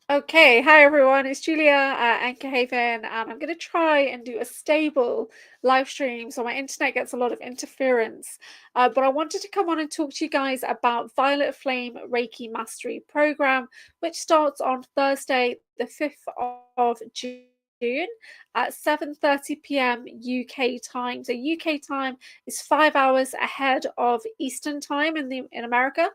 Okay, hi everyone, it's Julia at Anchor Haven, and I'm going to try and do a stable live stream so my internet gets a lot of interference. But I wanted to come on and talk to you guys about Violet Flame Reiki Mastery Program, which starts on Thursday, the 5th of June at 7:30 p.m. UK time. So UK time is 5 hours ahead of Eastern time in America.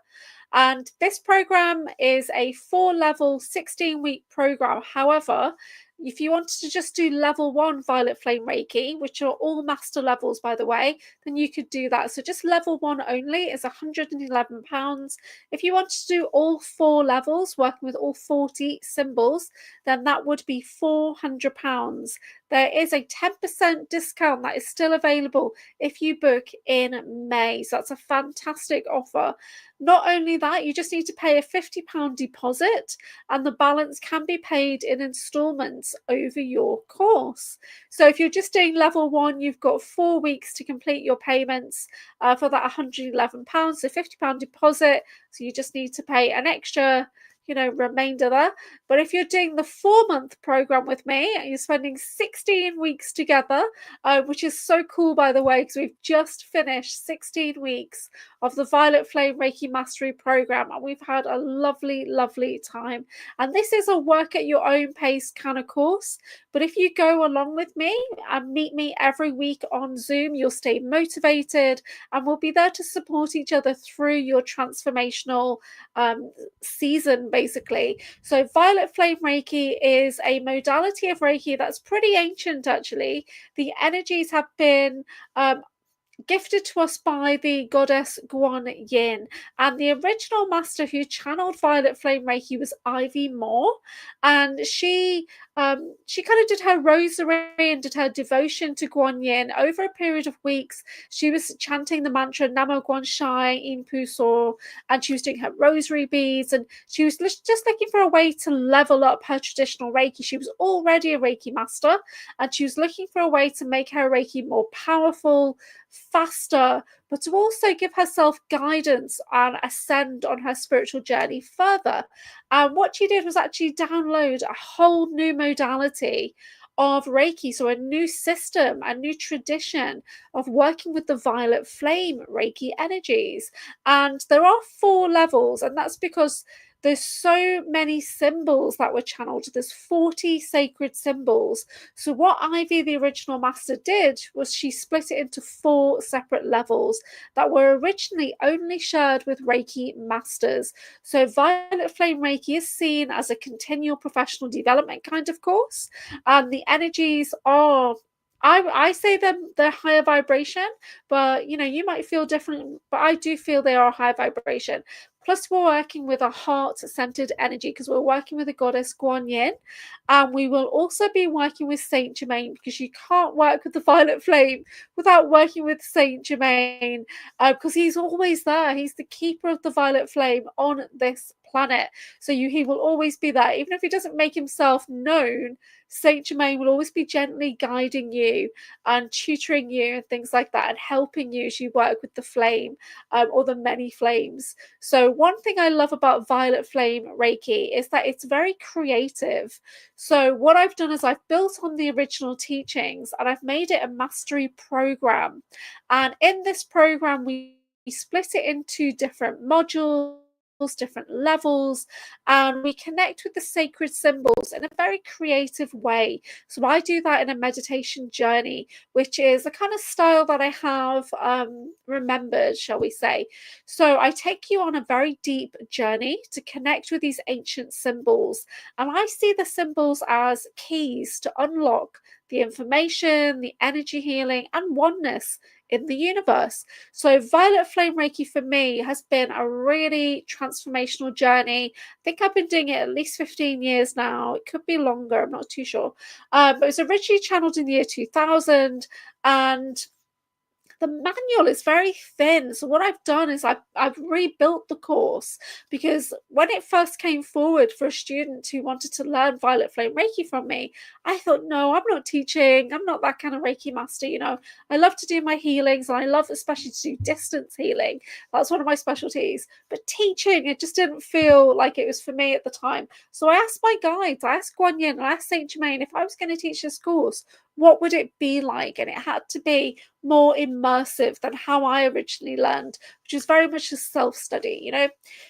And this program is a 4 level, 16-week program. However, if you wanted to just do level 1 Violet Flame Reiki, which are all master levels, by the way, then you could do that. So just level 1 only is £111. If you wanted to do all 4 levels, working with all 40 symbols, then that would be £400. There is a 10% discount that is still available if you book in May. So that's a fantastic offer. Not only that, you just need to pay a £50 deposit, and the balance can be paid in installments over your course. So if you're just doing level 1, you've got 4 weeks to complete your payments for that £111. So £50 deposit. So you just need to pay an extra remainder there. But if you're doing the 4-month program with me and you're spending 16 weeks together, which is so cool, by the way, because we've just finished 16 weeks of the Violet Flame Reiki Mastery program, and we've had a lovely time. And this is a work at your own pace kind of course, but if you go along with me and meet me every week on Zoom, you'll stay motivated, and we'll be there to support each other through your transformational season, basically. So Violet Flame Reiki is a modality of Reiki that's pretty ancient, actually. The energies have been gifted to us by the goddess Guan Yin, and the original master who channeled Violet Flame Reiki was Ivy Moore, and she kind of did her rosary and did her devotion to Guan Yin over a period of weeks. She was chanting the mantra Namo Guan Shai In Pu So, and she was doing her rosary beads, and she was just looking for a way to level up her traditional Reiki. She was already a Reiki master, and she was looking for a way to make her Reiki more powerful, faster, but to also give herself guidance and ascend on her spiritual journey further. And what she did was actually download a whole new modality of Reiki, so a new system, a new tradition of working with the violet flame Reiki energies. And there are 4 levels, and that's because there's so many symbols that were channeled. There's 40 sacred symbols. So what Ivy, the original master, did was she split it into 4 separate levels that were originally only shared with Reiki masters. So Violet Flame Reiki is seen as a continual professional development kind of course, and the energies are, I say they're higher vibration, but you might feel different, but I do feel they are high vibration. Plus, we're working with a heart-centered energy because we're working with the goddess Guan Yin, and we will also be working with Saint Germain, because you can't work with the violet flame without working with Saint Germain, because he's always there. He's the keeper of the violet flame on this planet, so he will always be there. Even if he doesn't make himself known, Saint Germain will always be gently guiding you and tutoring you and things like that, and helping you as you work with the flame, or the many flames. So one thing I love about Violet Flame Reiki is that it's very creative. So what I've done is I've built on the original teachings, and I've made it a mastery program. And in this program, we split it into different modules, different levels, and we connect with the sacred symbols in a very creative way. So I do that in a meditation journey, which is a kind of style that I have remembered, shall we say. So I take you on a very deep journey to connect with these ancient symbols, and I see the symbols as keys to unlock the information, the energy healing, and oneness in the universe. So Violet Flame Reiki for me has been a really transformational journey. I think I've been doing it at least 15 years now. It could be longer, I'm not too sure. But it was originally channeled in the year 2000, and the manual is very thin. So what I've done is I've rebuilt the course, because when it first came forward for a student who wanted to learn Violet Flame Reiki from me, I thought, no, I'm not teaching. I'm not that kind of Reiki master. I love to do my healings, and I love especially to do distance healing. That's one of my specialties. But teaching, it just didn't feel like it was for me at the time. So I asked my guides, I asked Guan Yin, I asked Saint Germain, if I was going to teach this course, what would it be like? And it had to be more immersive than how I originally learned, which is very much a self-study.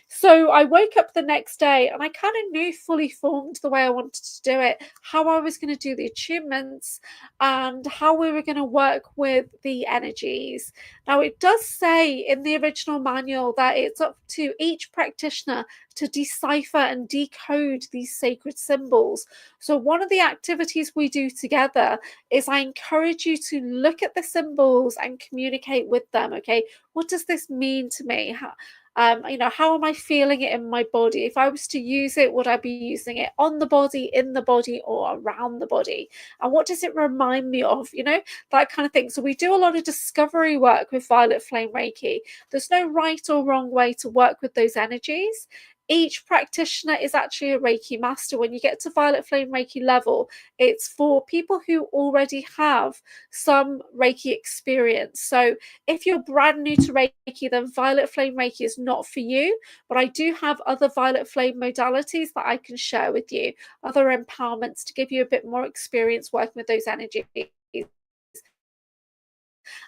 So I woke up the next day and I kind of knew, fully formed, the way I wanted to do it, how I was going to do the attunements, and how we were going to work with the energies. Now, it does say in the original manual that it's up to each practitioner to decipher and decode these sacred symbols. So one of the activities we do together is I encourage you to look at the symbols and communicate with them. Okay, what does this mean to me? How am I feeling it in my body? If I was to use it, would I be using it on the body, in the body, or around the body? And what does it remind me of? That kind of thing. So we do a lot of discovery work with Violet Flame Reiki. There's no right or wrong way to work with those energies. Each practitioner is actually a Reiki master. When you get to Violet Flame Reiki level, it's for people who already have some Reiki experience. So if you're brand new to Reiki, then Violet Flame Reiki is not for you. But I do have other Violet Flame modalities that I can share with you, other empowerments to give you a bit more experience working with those energies.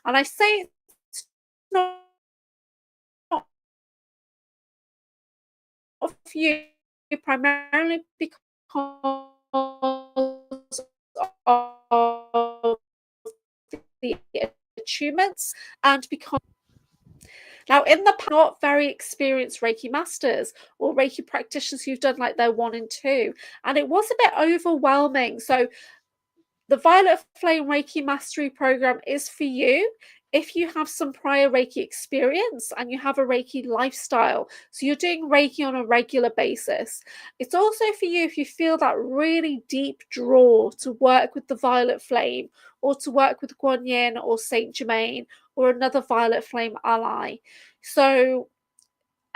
And I say it's not for you primarily because of the attunements, and because now in the not very experienced Reiki masters or Reiki practitioners who've done like their 1 and 2, and it was a bit overwhelming. So the Violet Flame Reiki Mastery Program is for you if you have some prior Reiki experience and you have a Reiki lifestyle. So you're doing Reiki on a regular basis. It's also for you if you feel that really deep draw to work with the Violet Flame, or to work with Guan Yin or Saint Germain or another Violet Flame ally. So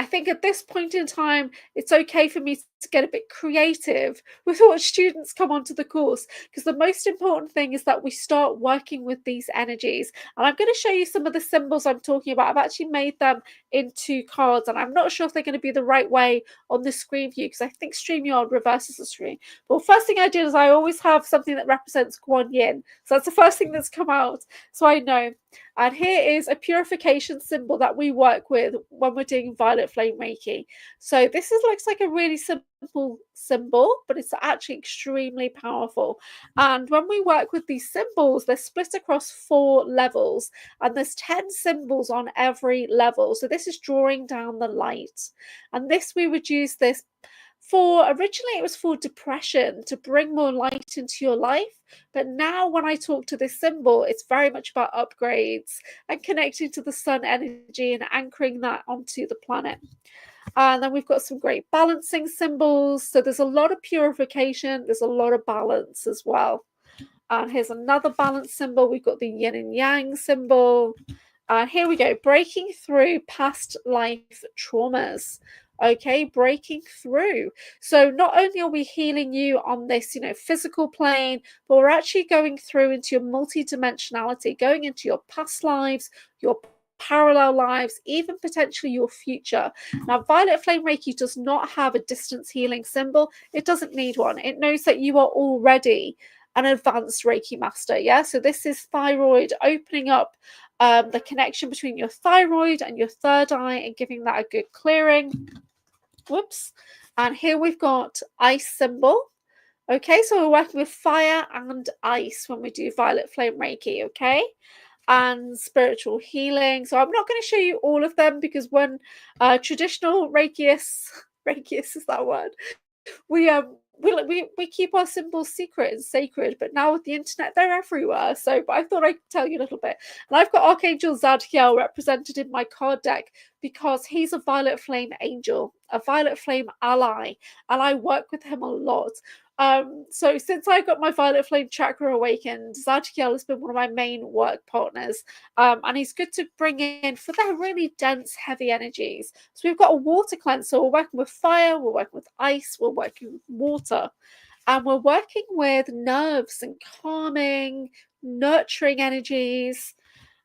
I think at this point in time, it's okay for me to get a bit creative with what students come onto the course, because the most important thing is that we start working with these energies. And I'm going to show you some of the symbols I'm talking about. I've actually made them into cards, and I'm not sure if they're going to be the right way on the screen view, because I think StreamYard reverses the screen. But the first thing I did is I always have something that represents Guan Yin. So that's the first thing that's come out, so I know. And here is a purification symbol that we work with when we're doing Violet Flame Reiki. So this looks like a really simple symbol, but it's actually extremely powerful. And when we work with these symbols, they're split across 4 levels, and there's 10 symbols on every level. So this is drawing down the light. And we would use this originally it was for depression, to bring more light into your life. But now when I talk to this symbol, it's very much about upgrades and connecting to the sun energy and anchoring that onto the planet. And then we've got some great balancing symbols. So there's a lot of purification, there's a lot of balance as well. And here's another balance symbol. We've got the yin and yang symbol. And here we go, breaking through past life traumas. Okay, breaking through. So not only are we healing you on this, physical plane, but we're actually going through into your multidimensionality, going into your past lives, your parallel lives, even potentially your future. Now, Violet Flame Reiki does not have a distance healing symbol. It doesn't need one. It knows that you are already an advanced Reiki master. Yeah, so this is thyroid, opening up the connection between your thyroid and your third eye and giving that a good clearing. Whoops. And here we've got ice symbol. Okay, so we're working with fire and ice when we do Violet Flame Reiki. Okay, and spiritual healing. So I'm not going to show you all of them, because when traditional Reikiists, Reikiist is that word, we keep our symbols secret and sacred, but now with the internet they're everywhere. But I thought I'd tell you a little bit. And I've got Archangel Zadkiel represented in my card deck because he's a Violet Flame angel, a Violet Flame ally, and I work with him a lot. So since I got my violet flame chakra awakened, Zadkiel has been one of my main work partners. And he's good to bring in for their really dense, heavy energies. So we've got a water cleanse. So we're working with fire, we're working with ice, we're working with water, and we're working with nerves and calming, nurturing energies.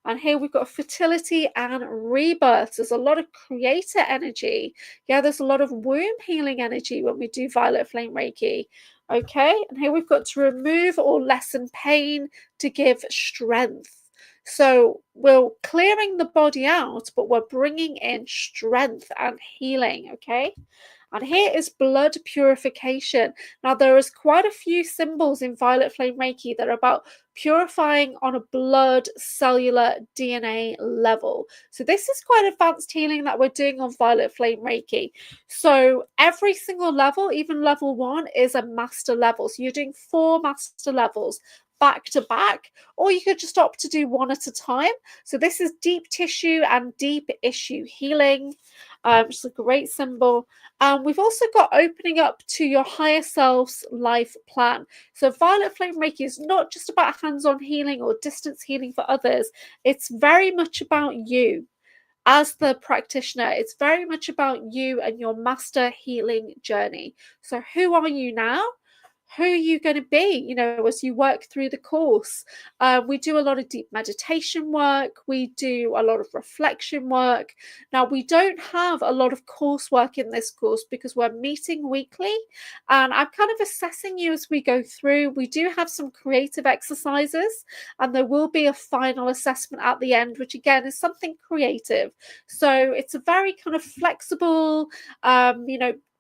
And here we've got fertility and rebirth. There's a lot of creator energy. Yeah, there's a lot of womb healing energy when we do violet flame Reiki. Okay, and here we've got to remove or lessen pain to give strength. So we're clearing the body out, but we're bringing in strength and healing. Okay. And here is blood purification. Now, there is quite a few symbols in Violet Flame Reiki that are about purifying on a blood cellular DNA level. So this is quite advanced healing that we're doing on Violet Flame Reiki. So every single level, even level 1, is a master level. So you're doing 4 master levels back to back, or you could just opt to do one at a time. So this is deep tissue and deep issue healing, which is a great symbol. We've also got opening up to your higher self's life plan. So Violet Flame Reiki is not just about hands-on healing or distance healing for others. It's very much about you as the practitioner. It's very much about you and your master healing journey. So who are you now? Who are you going to be, as you work through the course? We do a lot of deep meditation work. We do a lot of reflection work. Now, we don't have a lot of coursework in this course because we're meeting weekly, and I'm kind of assessing you as we go through. We do have some creative exercises, and there will be a final assessment at the end, which again is something creative. So it's a very kind of flexible,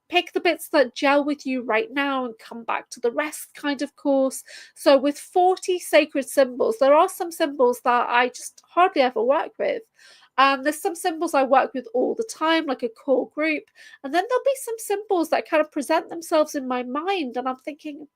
pick the bits that gel with you right now and come back to the rest kind of course. So with 40 sacred symbols, there are some symbols that I just hardly ever work with. And there's some symbols I work with all the time, like a core group. And then there'll be some symbols that kind of present themselves in my mind. And I'm thinking,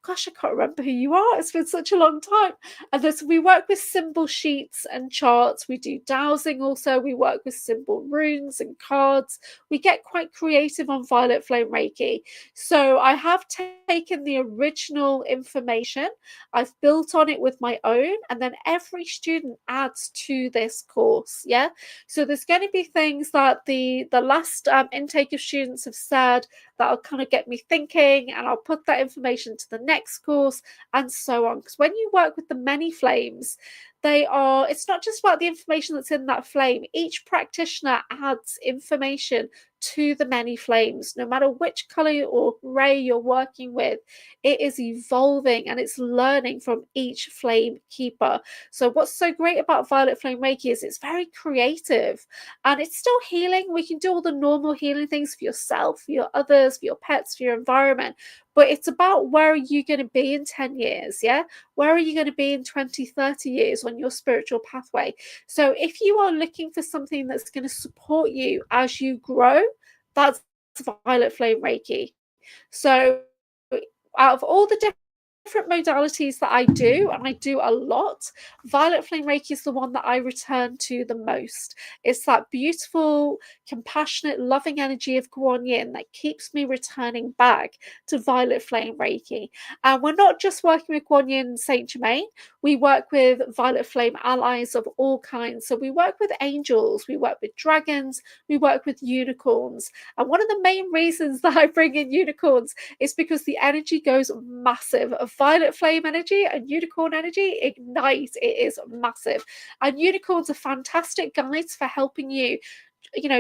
gosh, I can't remember who you are. It's been such a long time. And we work with symbol sheets and charts. We do dowsing also. We work with symbol runes and cards. We get quite creative on Violet Flame Reiki. So I have taken the original information, I've built on it with my own, and then every student adds to this course. Yeah. So there's going to be things that the last intake of students have said that'll kind of get me thinking, and I'll put that information to the next course and so on. Because when you work with the many flames, it's not just about the information that's in that flame. Each practitioner adds information to the many flames, no matter which color or ray you're working with. It is evolving and it's learning from each flame keeper. So what's so great about Violet Flame Reiki is it's very creative and it's still healing. We can do all the normal healing things for yourself, for your others, for your pets, for your environment, but it's about where are you going to be in 10 years? Yeah. Where are you going to be in 20, 30 years on your spiritual pathway? So if you are looking for something that's going to support you as you grow, that's Violet Flame Reiki. So out of all the different modalities that I do, and I do a lot, Violet Flame Reiki is the one that I return to the most. It's that beautiful, compassionate, loving energy of Guan Yin that keeps me returning back to Violet Flame Reiki. And we're not just working with Guan Yin Saint Germain, we work with Violet Flame allies of all kinds. So we work with angels, we work with dragons, we work with unicorns. And one of the main reasons that I bring in unicorns is because the energy goes massive. Violet flame energy and unicorn energy ignite. It is massive, and unicorns are fantastic guides for helping you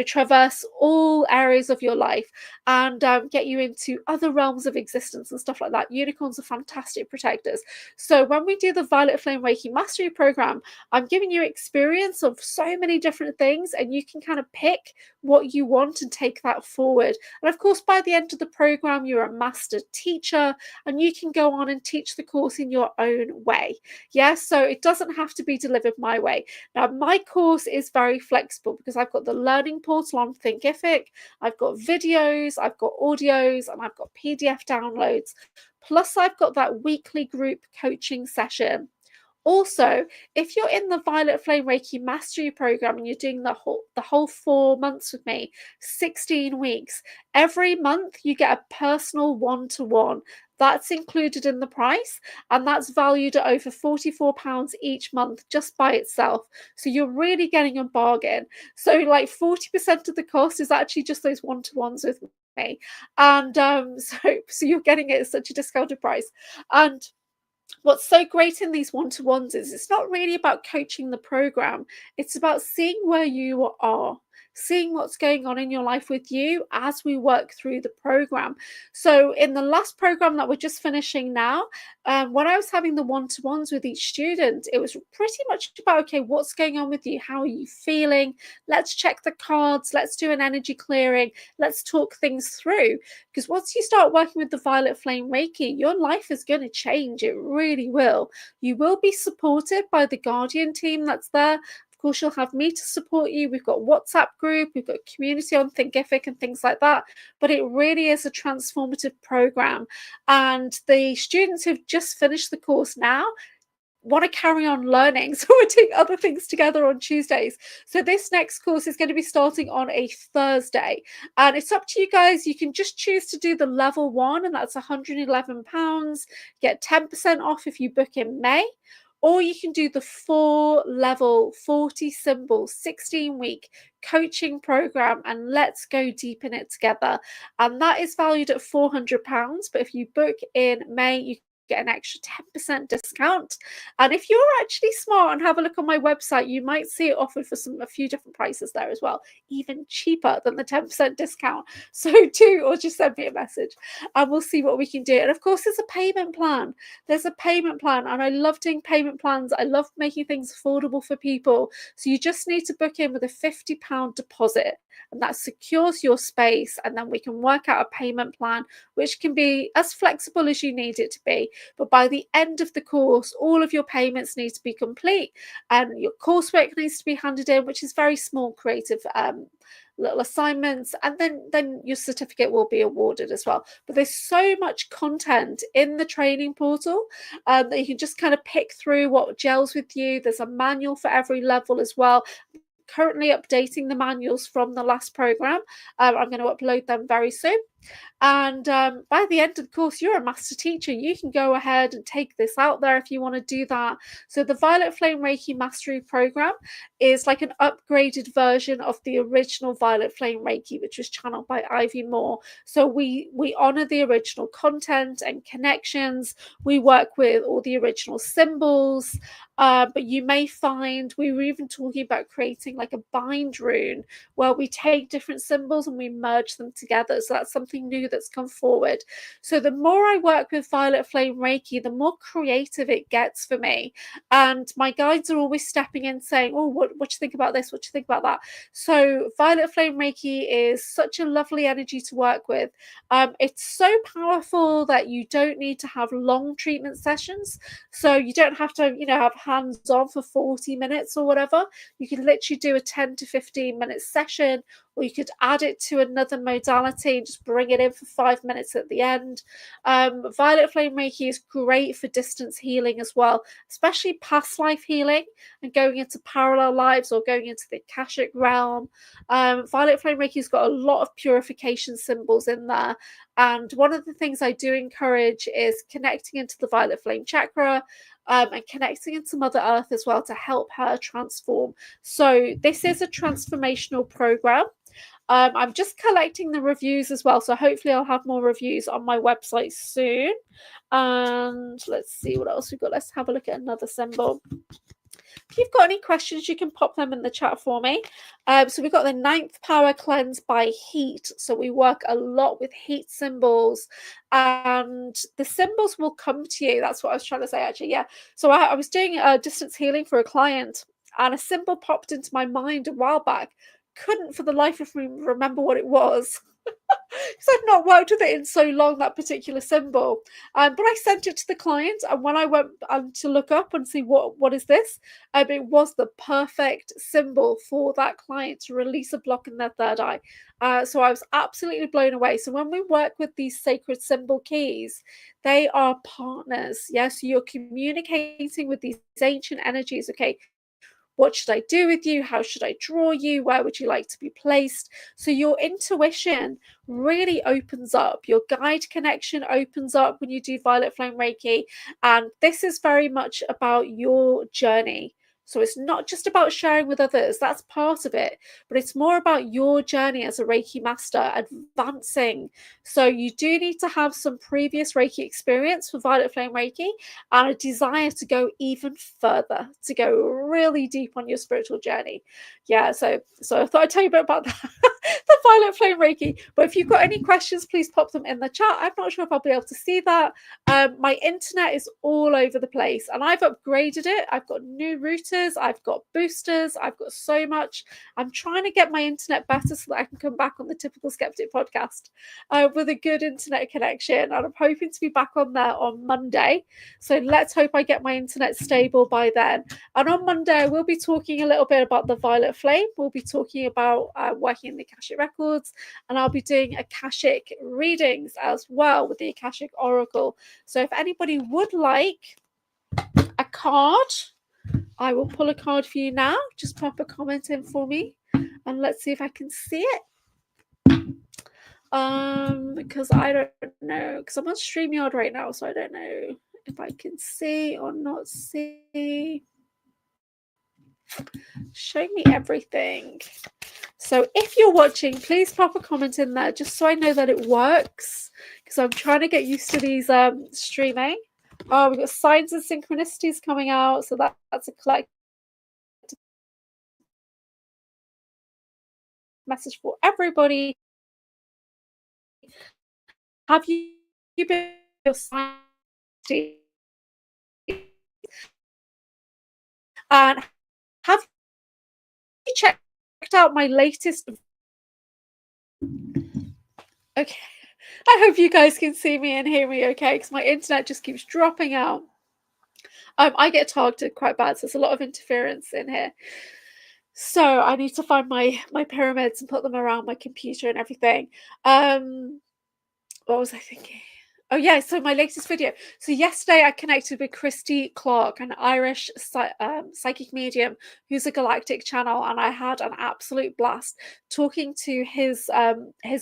traverse all areas of your life and get you into other realms of existence and stuff like that. Unicorns are fantastic protectors. So when we do the Violet Flame Reiki Mastery Program, I'm giving you experience of so many different things, and you can kind of pick what you want and take that forward. And of course, by the end of the program, you're a master teacher and you can go on and teach the course in your own way. Yeah, so it doesn't have to be delivered my way. Now, my course is very flexible because I've got the learning portal on Thinkific, I've got videos, I've got audios, and I've got PDF downloads. Plus, I've got that weekly group coaching session Also, if you're in the Violet Flame Reiki Mastery program and you're doing the whole 4 months with me, 16 weeks, every month you get a personal one-to-one. That's included in the price, and that's valued at over £44 each month just by itself. So you're really getting a bargain. So like 40% of the cost is actually just those one-to-ones with me. And so you're getting it at such a discounted price. And what's so great in these one-to-ones is it's not really about coaching the program. It's about seeing where you are, seeing what's going on in your life with you as we work through the program. So in the last program that we're just finishing now, when I was having the one-to-ones with each student, it was pretty much about, okay, what's going on with you? How are you feeling? Let's check the cards. Let's do an energy clearing. Let's talk things through. Because once you start working with the Violet Flame Reiki, your life is going to change. It really will. You will be supported by the Guardian team that's there. Of course, you'll have me to support you. We've got WhatsApp group, we've got community on Thinkific and things like that. But it really is a transformative program. And the students who've just finished the course now want to carry on learning. So we're doing other things together on Tuesdays. So this next course is going to be starting on a Thursday. And it's up to you guys. You can just choose to do the level 1, and that's £111. Get 10% off if you book in May. Or you can do the 4-level, 40 symbol, 16-week coaching program, and let's go deep in it together. And that is valued at £400. But if you book in May, you get an extra 10% discount. And if you're actually smart and have a look on my website, you might see it offered for a few different prices there as well, even cheaper than the 10% discount. So do, or just send me a message and we'll see what we can do. And of course, there's a payment plan. There's a payment plan, and I love doing payment plans. I love making things affordable for people. So you just need to book in with a £50 deposit, and that secures your space, and then we can work out a payment plan which can be as flexible as you need it to be. But by the end of the course, all of your payments need to be complete, and your coursework needs to be handed in, which is very small creative little assignments, and then your certificate will be awarded as well. But there's so much content in the training portal that you can just kind of pick through what gels with you. There's a manual for every level as well. Currently updating the manuals from the last program. I'm going to upload them very soon. And by the end of the course, you're a master teacher. You can go ahead and take this out there if you want to do that. So the Violet Flame Reiki Mastery Program is like an upgraded version of the original Violet Flame Reiki, which was channeled by Ivy Moore. So we honor the original content and connections. We work with all the original symbols. But you may find we were even talking about creating like a bind rune where we take different symbols and we merge them together. So that's something new that's come forward. So the more I work with Violet Flame Reiki, the more creative it gets for me. And my guides are always stepping in saying, oh, what do you think about this? What do you think about that? So Violet Flame Reiki is such a lovely energy to work with. It's so powerful that you don't need to have long treatment sessions. So you don't have to, have hands on for 40 minutes or whatever. You can literally do a 10 to 15 minute session, or you could add it to another modality and just bring it in for 5 minutes at the end. Violet Flame Reiki is great for distance healing as well, especially past life healing and going into parallel lives or going into the Akashic realm. Violet Flame Reiki's got a lot of purification symbols in there. And one of the things I do encourage is connecting into the Violet Flame chakra, and connecting into Mother Earth as well to help her transform. So this is a transformational program. I'm just collecting the reviews as well, so hopefully I'll have more reviews on my website soon. And let's see what else we've got. Let's have a look at another symbol. If you've got any questions, you can pop them in the chat for me. So we've got the 9th power cleanse by heat. So we work a lot with heat symbols, and the symbols will come to you. That's what I was trying to say, actually. Yeah. So I was doing distance healing for a client, and a symbol popped into my mind a while back. Couldn't for the life of me remember what it was. I've not worked with it in so long, that particular symbol. But I sent it to the client, and when I went to look up and see what is this, it was the perfect symbol for that client to release a block in their third eye. So I was absolutely blown away. So when we work with these sacred symbol keys, they are partners. Yes, you're communicating with these ancient energies. Okay, what should I do with you? How should I draw you? Where would you like to be placed? So your intuition really opens up. Your guide connection opens up when you do Violet Flame Reiki. And this is very much about your journey. So it's not just about sharing with others, that's part of it, but it's more about your journey as a Reiki master, advancing. So you do need to have some previous Reiki experience for Violet Flame Reiki, and a desire to go even further, to go really deep on your spiritual journey. Yeah, so I thought I'd tell you a bit about that. The Violet Flame Reiki. But if you've got any questions, please pop them in the chat. I'm not sure if I'll be able to see that. My internet is all over the place, and I've upgraded it. I've got new routers, I've got boosters, I've got so much. I'm trying to get my internet better so that I can come back on the Typical Skeptic podcast with a good internet connection, and I'm hoping to be back on there on Monday. So let's hope I get my internet stable by then. And on Monday, I will be talking a little bit about the Violet Flame. We'll be talking about working in the Akashic Records, and I'll be doing Akashic readings as well with the Akashic Oracle. So if anybody would like a card, I will pull a card for you now. Just pop a comment in for me, and let's see if I can see it. Because I don't know, because I'm on StreamYard right now, so I don't know if I can see or not see. Show me everything. So if you're watching, please pop a comment in there just so I know that it works, because I'm trying to get used to these streaming. Oh, we've got signs and synchronicities coming out, so that's a collective message for everybody. Have you been your sign, and have you checked out my latest? Okay, I hope you guys can see me and hear me okay, because my internet just keeps dropping out. I get targeted quite bad, so there's a lot of interference in here. So I need to find my pyramids and put them around my computer and everything. What was I thinking? Oh yeah, so my latest video. So yesterday I connected with Christy Clark, an Irish psychic medium who's a galactic channel, and I had an absolute blast talking to his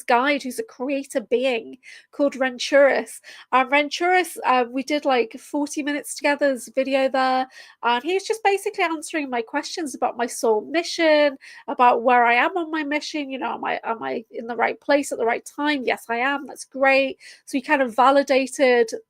guide, who's a creator being called Renturus. Renturus, we did like 40 minutes together. There's a video there, and he's just basically answering my questions about my soul mission, about where I am on my mission. You know, am I in the right place at the right time? Yes, I am. That's great. So he kind of validated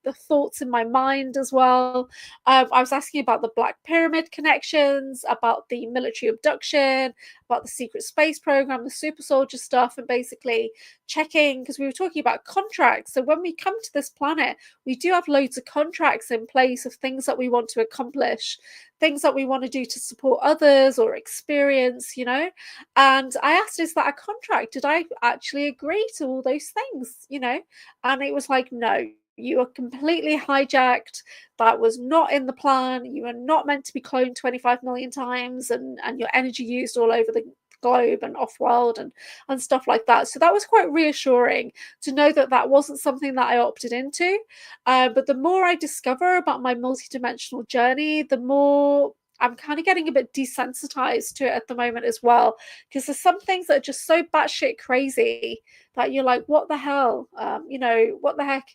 the thoughts in my mind as well. I was asking about the Black Pyramid connections, about the military abduction, about the secret space program, the super soldier stuff, and basically checking, because we were talking about contracts. So when we come to this planet, we do have loads of contracts in place of things that we want to accomplish, things that we want to do to support others or experience, you know. And I asked, is that a contract? Did I actually agree to all those things, you know? And it was like, no, you are completely hijacked. That was not in the plan. You are not meant to be cloned 25 million times and your energy used all over the globe and off-world and stuff like that. So that was quite reassuring to know that that wasn't something that I opted into. But the more I discover about my multidimensional journey, the more I'm kind of getting a bit desensitized to it at the moment as well, because there's some things that are just so batshit crazy that you're like, what the hell? You know, what the heck?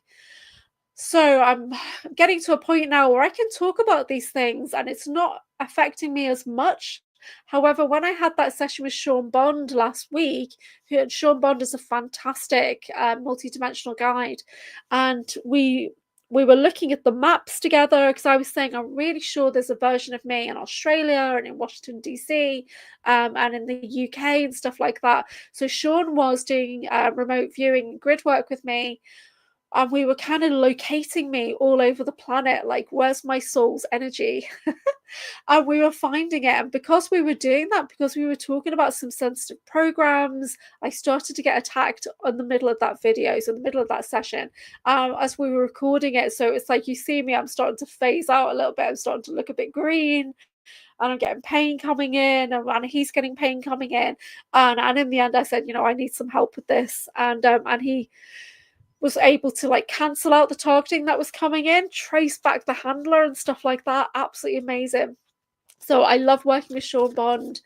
So I'm getting to a point now where I can talk about these things and it's not affecting me as much. However, when I had that session with Sean Bond last week, Sean Bond is a fantastic multidimensional guide, and we were looking at the maps together, because I was saying I'm really sure there's a version of me in Australia and in Washington DC and in the UK and stuff like that. So Sean was doing remote viewing grid work with me, and we were kind of locating me all over the planet, like, where's my soul's energy? And we were finding it. And because we were doing that, because we were talking about some sensitive programs, I started to get attacked in the middle of that video, so in the middle of that session, as we were recording it. So it's like, you see me, I'm starting to phase out a little bit. I'm starting to look a bit green, and I'm getting pain coming in, and he's getting pain coming in. And in the end, I said, I need some help with this. And he was able to like cancel out the targeting that was coming in, trace back the handler and stuff like that. Absolutely amazing. So I love working with Sean Bond.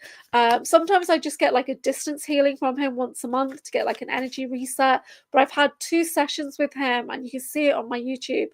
Sometimes I just get like a distance healing from him once a month to get like an energy reset. But I've had 2 sessions with him, and you can see it on my YouTube,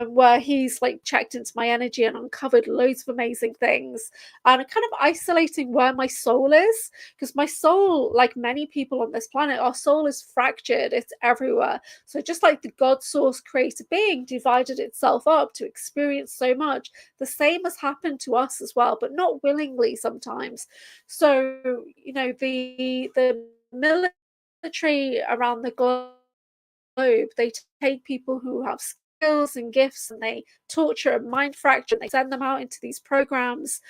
where he's like checked into my energy and uncovered loads of amazing things, and kind of isolating where my soul is. Because my soul, like many people on this planet, our soul is fractured, it's everywhere. So just like the God source creator being divided itself up to experience so much, the same has happened to us as well, but not willingly sometimes. So, the military around the globe, they take people who have skills and gifts, and they torture and mind fracture, and they send them out into these programs,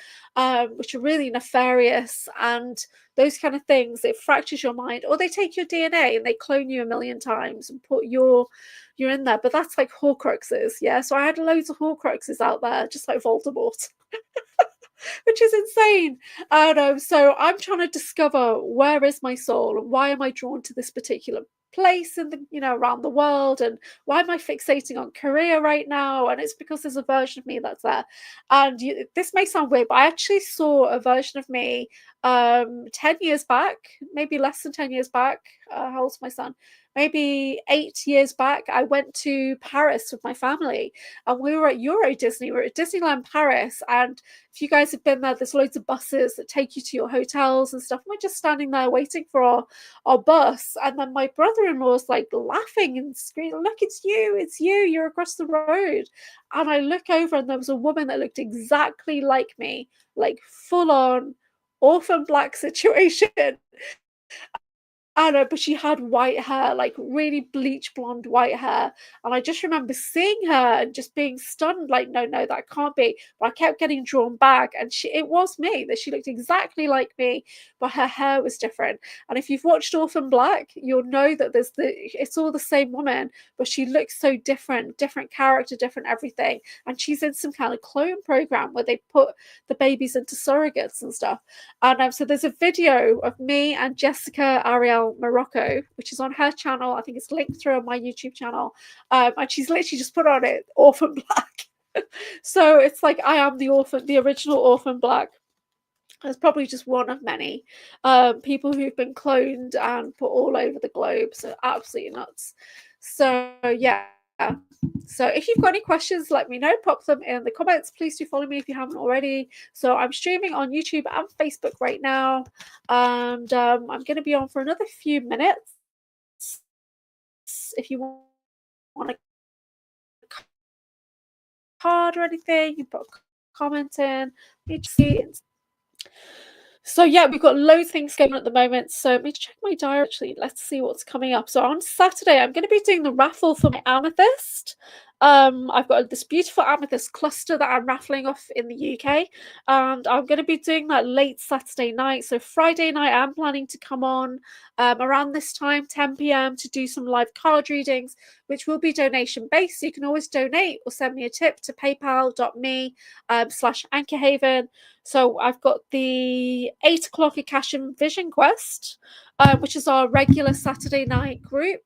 which are really nefarious. And those kind of things, it fractures your mind. Or they take your DNA and they clone you a million times and put you're in there. But that's like Horcruxes, yeah. So I had loads of Horcruxes out there, just like Voldemort. Which is insane. So I'm trying to discover, where is my soul, and why am I drawn to this particular place in the around the world, and why am I fixating on Korea right now? And it's because there's a version of me that's there. And this may sound weird, but I actually saw a version of me 10 years back, maybe less than 10 years back. How old's my son? Maybe 8 years back. I went to Paris with my family, and we were at Euro Disney. We were at Disneyland Paris, and if you guys have been there, there's loads of buses that take you to your hotels and stuff. And we're just standing there waiting for our bus. And then my brother-in-law is like laughing and screaming, look, it's you, you're across the road. And I look over, and there was a woman that looked exactly like me, like full on orphan black situation. I know, but she had white hair, like really bleach blonde white hair. And I just remember seeing her and just being stunned, like, no, that can't be. But I kept getting drawn back, and it was me, that she looked exactly like me, but her hair was different. And if you've watched Orphan Black, you'll know that it's all the same woman, but she looks so different character, different everything. And she's in some kind of clone program where they put the babies into surrogates and stuff. And so there's a video of me and Jessica Ariel Morocco, which is on her channel. I think it's linked through on my YouTube channel. And she's literally just put on it Orphan Black. So it's like, I am the original Orphan Black. There's probably just one of many people who've been cloned and put all over the globe. So absolutely nuts. So yeah. So if you've got any questions, let me know. Pop them in the comments. Please do follow me if you haven't already. So I'm streaming on YouTube and Facebook right now. And I'm going to be on for another few minutes. If you want a card or anything, you put a comment in. So yeah, we've got loads of things going on at the moment. So let me check my diary. Actually, let's see what's coming up. So on Saturday, I'm going to be doing the raffle for my amethyst. I've got this beautiful amethyst cluster that I'm raffling off in the UK, and I'm going to be doing that late Saturday night. So Friday night, I'm planning to come on around this time, 10 p.m, to do some live card readings, which will be donation based. So you can always donate or send me a tip to paypal.me/anchorhaven. So I've got the 8 o'clock Akashan Vision Quest, which is our regular Saturday night group.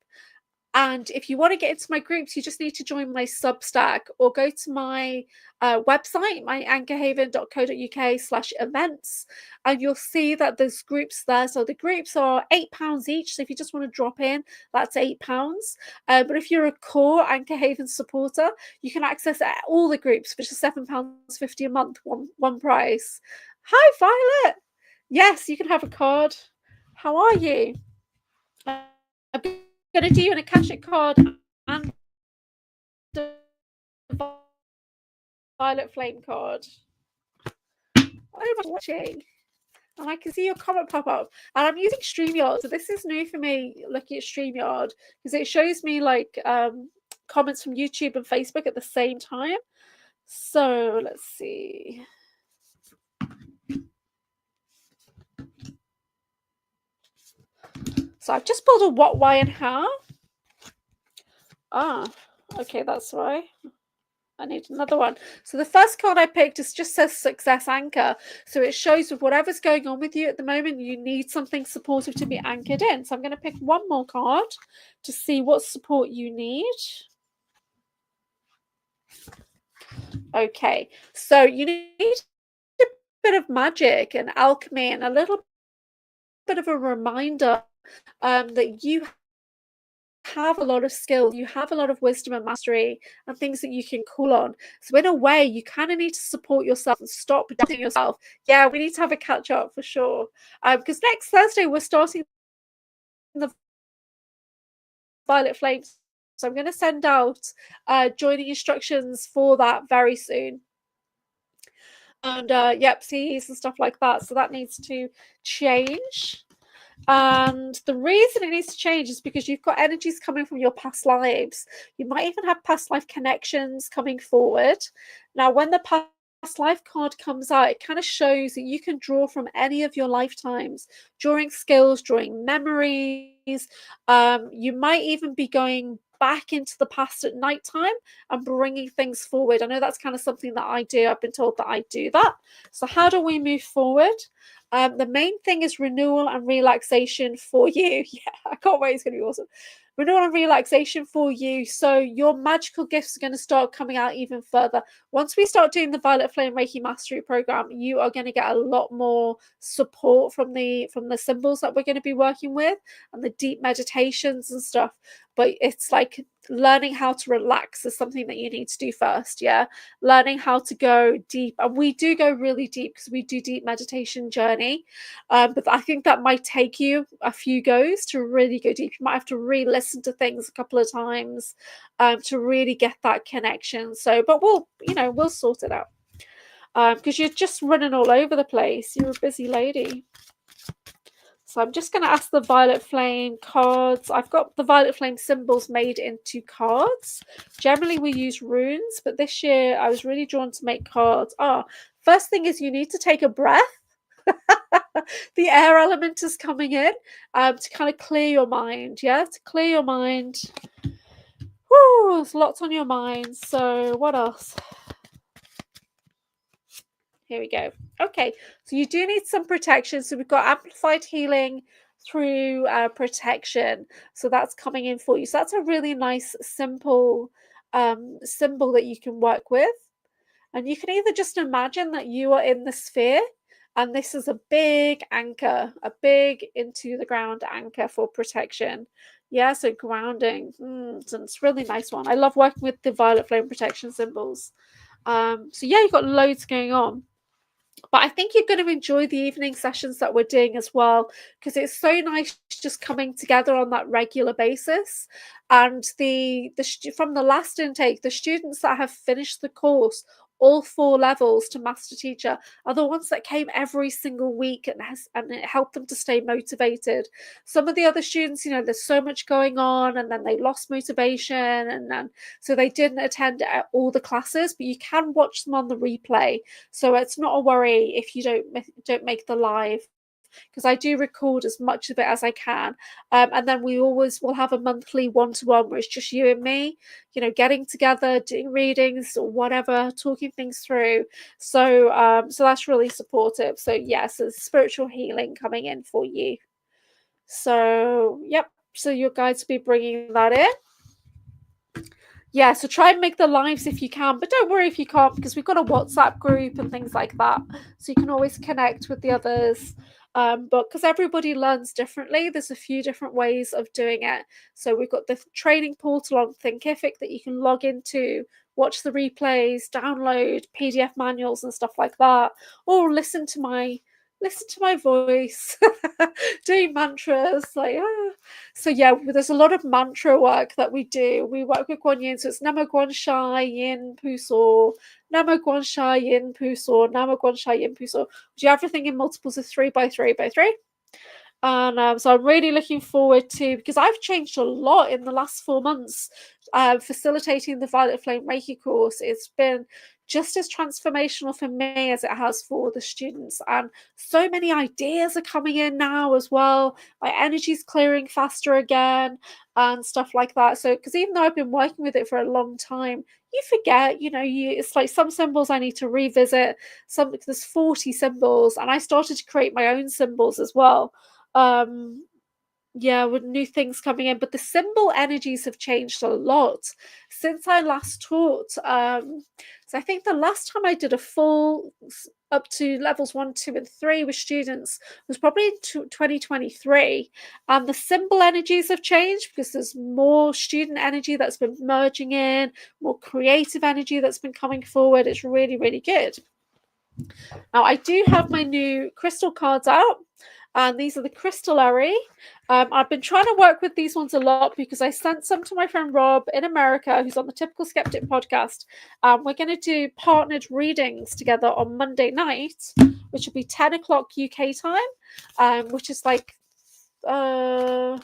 And if you want to get into my groups, you just need to join my Substack or go to my website, my anchorhaven.co.uk/events, and you'll see that there's groups there. So the groups are £8 each. So if you just want to drop in, that's £8. But if you're a core Anchor Haven supporter, you can access all the groups for just £7.50 a month, one price. Hi, Violet. Yes, you can have a card. How are you? I'm going to do an Akashic card and a Violet Flame card. I'm watching. and I can see your comment pop up. And I'm using StreamYard, so this is new for me, looking at StreamYard, because it shows me like comments from YouTube and Facebook at the same time. So let's see. So I've just pulled a what, why, and how. Ah, okay, that's why. I need another one. So the first card I picked just says success anchor. So it shows with whatever's going on with you at the moment, you need something supportive to be anchored in. So I'm going to pick one more card to see what support you need. Okay, so you need a bit of magic and alchemy and a little bit of a reminder that you have a lot of skill, you have a lot of wisdom and mastery and things that you can call on. So in a way, you kind of need to support yourself and stop doubting yourself. Yeah, we need to have a catch up for sure. Because next Thursday we're starting the Violet Flames. So I'm going to send out joining instructions for that very soon. And yep, CEs and stuff like that. So that needs to change. And the reason it needs to change is because you've got energies coming from your past lives. You might even have past life connections coming forward. Now, when the past life card comes out, it kind of shows that you can draw from any of your lifetimes, drawing skills, drawing memories. You might even be going back into the past at nighttime and bringing things forward. I know that's kind of something that I do. I've been told that I do that. So how do we move forward? The main thing is renewal and relaxation for you. Yeah, I can't wait. It's going to be awesome. Renewal and relaxation for you. So your magical gifts are going to start coming out even further. Once we start doing the Violet Flame Reiki Mastery program, you are going to get a lot more support from the symbols that we're going to be working with and the deep meditations and stuff. But it's like learning how to relax is something that you need to do first. Yeah, learning how to go deep, and we do go really deep because we do deep meditation journey, but I think that might take you a few goes to really go deep. You might have to re-listen to things a couple of times to really get that connection. So but we'll sort it out, because you're just running all over the place. You're a busy lady. So I'm just going to ask the Violet Flame cards. I've got the Violet Flame symbols made into cards. Generally, we use runes, but this year I was really drawn to make cards. First thing is you need to take a breath. The air element is coming in to kind of clear your mind. Yeah, to clear your mind. Woo, there's lots on your mind. So what else? Here we go. Okay, so you do need some protection. So we've got amplified healing through protection. So that's coming in for you. So that's a really nice, simple symbol that you can work with. And you can either just imagine that you are in the sphere and this is a big anchor, a big into the ground anchor for protection. Yeah, so grounding. It's a really nice one. I love working with the Violet Flame protection symbols. So yeah, you've got loads going on. But I think you're going to enjoy the evening sessions that we're doing as well, because it's so nice just coming together on that regular basis. And from the last intake, the students that have finished the course, all 4 levels to master teacher, are the ones that came every single week, and it helped them to stay motivated. Some of the other students, there's so much going on and then they lost motivation, and then so they didn't attend all the classes, but you can watch them on the replay. So it's not a worry if you don't make the live, because I do record as much of it as I can. And then we always will have a monthly one-to-one where it's just you and me, getting together, doing readings or whatever, talking things through. So that's really supportive. So yes, there's spiritual healing coming in for you. So yep, so your guides will be bringing that in. Yeah, so try and make the lives if you can, but don't worry if you can't, because we've got a WhatsApp group and things like that, so you can always connect with the others. But because everybody learns differently, there's a few different ways of doing it. So we've got the training portal on Thinkific that you can log into, watch the replays, download PDF manuals and stuff like that, or listen to my voice doing mantras like So yeah, there's a lot of mantra work that we do. We work with Guan Yin, so it's Namo Guan Sha Yin Pu So, Namo Guan Sha Yin Pu So, Namo Guan Sha Yin Pu So. We do everything in multiples of 3 by 3 by 3. And so I'm really looking forward to, because I've changed a lot in the last 4 months facilitating the Violet Flame Reiki course. It's been just as transformational for me as it has for the students, and so many ideas are coming in now as well. My energy's clearing faster again and stuff like that. So because even though I've been working with it for a long time, you forget, it's like some symbols I need to revisit. There's 40 symbols, and I started to create my own symbols as well. Yeah, with new things coming in, but the symbol energies have changed a lot since I last taught. So I think the last time I did a full up to levels 1, 2, and 3 with students was probably in 2023, and the symbol energies have changed because there's more student energy that's been merging in, more creative energy that's been coming forward. It's really, really good. Now I do have my new crystal cards out, and these are the Crystallary. I've been trying to work with these ones a lot because I sent some to my friend Rob in America, who's on the Typical Skeptic podcast. We're going to do partnered readings together on Monday night, which will be 10 o'clock UK time, which is like 5